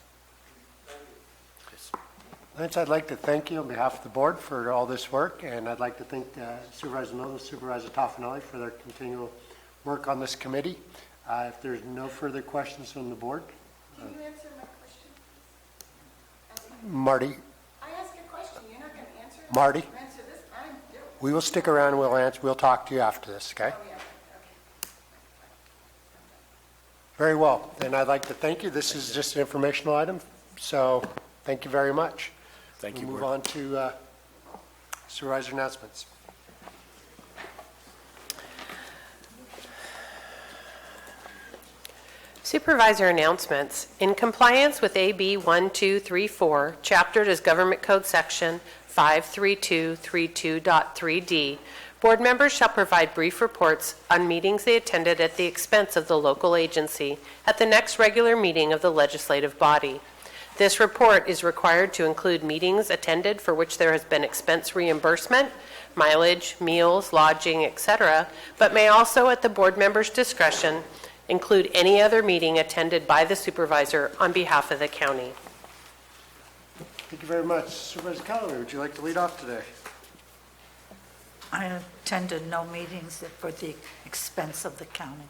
Lance, I'd like to thank you on behalf of the board for all this work, and I'd like to thank Supervisor Mills and Supervisor Toffenelli for their continual work on this committee. If there's no further questions from the board.
Can you answer my question?
Marty,
I asked a question, you're not going to answer it?
Marty,
Answer this,
we will stick around and we'll talk to you after this, okay?
Oh, yeah, okay.
Very well. Then I'd like to thank you. This is just an informational item, so thank you very much.
Thank you,
We'll move
Board.
on to supervisor announcements.
Supervisor announcements. In compliance with AB 1234, chaptered as Government Code Section 53232.3D, board members shall provide brief reports on meetings they attended at the expense of the local agency at the next regular meeting of the legislative body. This report is required to include meetings attended for which there has been expense reimbursement, mileage, meals, lodging, etc., but may also, at the board member's discretion, include any other meeting attended by the supervisor on behalf of the county.
Thank you very much. Supervisor Callaway, would you like to lead off today?
I attended no meetings for the expense of the county.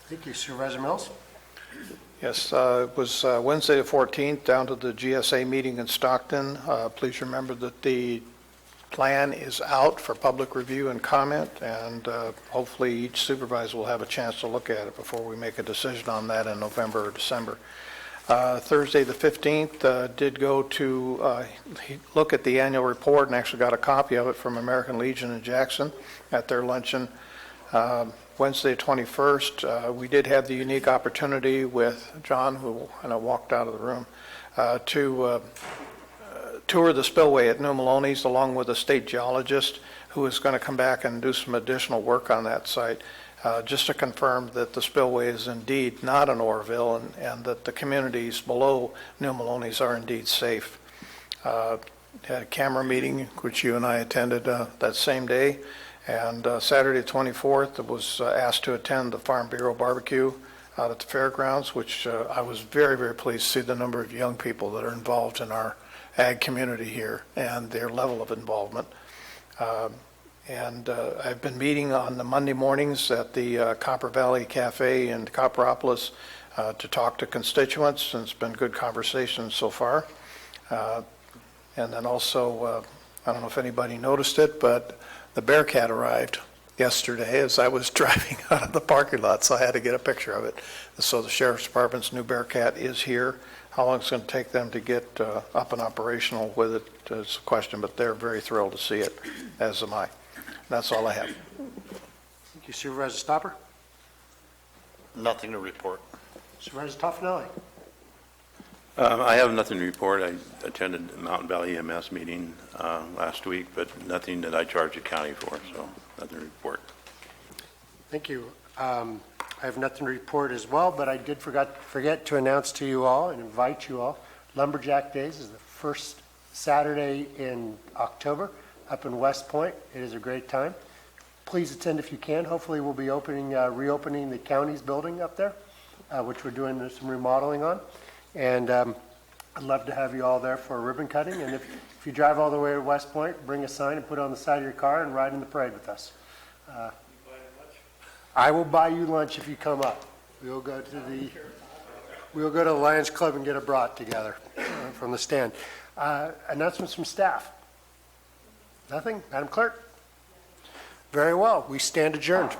Thank you. Supervisor Mills?
Yes, it was Wednesday the 14th, down to the GSA meeting in Stockton. Please remember that the plan is out for public review and comment, and hopefully each supervisor will have a chance to look at it before we make a decision on that in November or December. Thursday the 15th, did go to look at the annual report and actually got a copy of it from American Legion in Jackson at their luncheon. Wednesday, 21st, we did have the unique opportunity with John, who I know walked out of the room, to tour the spillway at New Maloney's along with a state geologist who is going to come back and do some additional work on that site, just to confirm that the spillway is indeed not an Orville and that the communities below New Maloney's are indeed safe. Had a camera meeting, which you and I attended that same day, and Saturday the 24th, I was asked to attend the Farm Bureau barbecue out at the fairgrounds, which I was very, very pleased to see the number of young people that are involved in our ag community here and their level of involvement. I've been meeting on the Monday mornings at the Copper Valley Cafe in Copperopolis to talk to constituents, and it's been good conversations so far. And then also, I don't know if anybody noticed it, but the Bearcat arrived yesterday as I was driving out of the parking lot, so I had to get a picture of it. So the Sheriff's Department's new Bearcat is here. How long it's going to take them to get up and operational with it is a question, but they're very thrilled to see it, as am I. That's all I have.
Thank you, Supervisor Stopper.
Nothing to report.
Supervisor Toffenelli.
I have nothing to report. I attended the Mountain Valley EMS meeting last week, but nothing that I charge the county for, so nothing to report.
Thank you. I have nothing to report as well, but I did forget to announce to you all and invite you all. Lumberjack Days is the first Saturday in October up in West Point. It is a great time. Please attend if you can. Hopefully we'll be reopening the county's building up there, which we're doing some remodeling on. And I'd love to have you all there for a ribbon cutting. And if you drive all the way to West Point, bring a sign and put it on the side of your car and ride in the parade with us. I will buy you lunch if you come up. We'll go to the Lions Club and get a brat together from the stand. Announcements from staff. Nothing? Madam Clerk? Very well. We stand adjourned.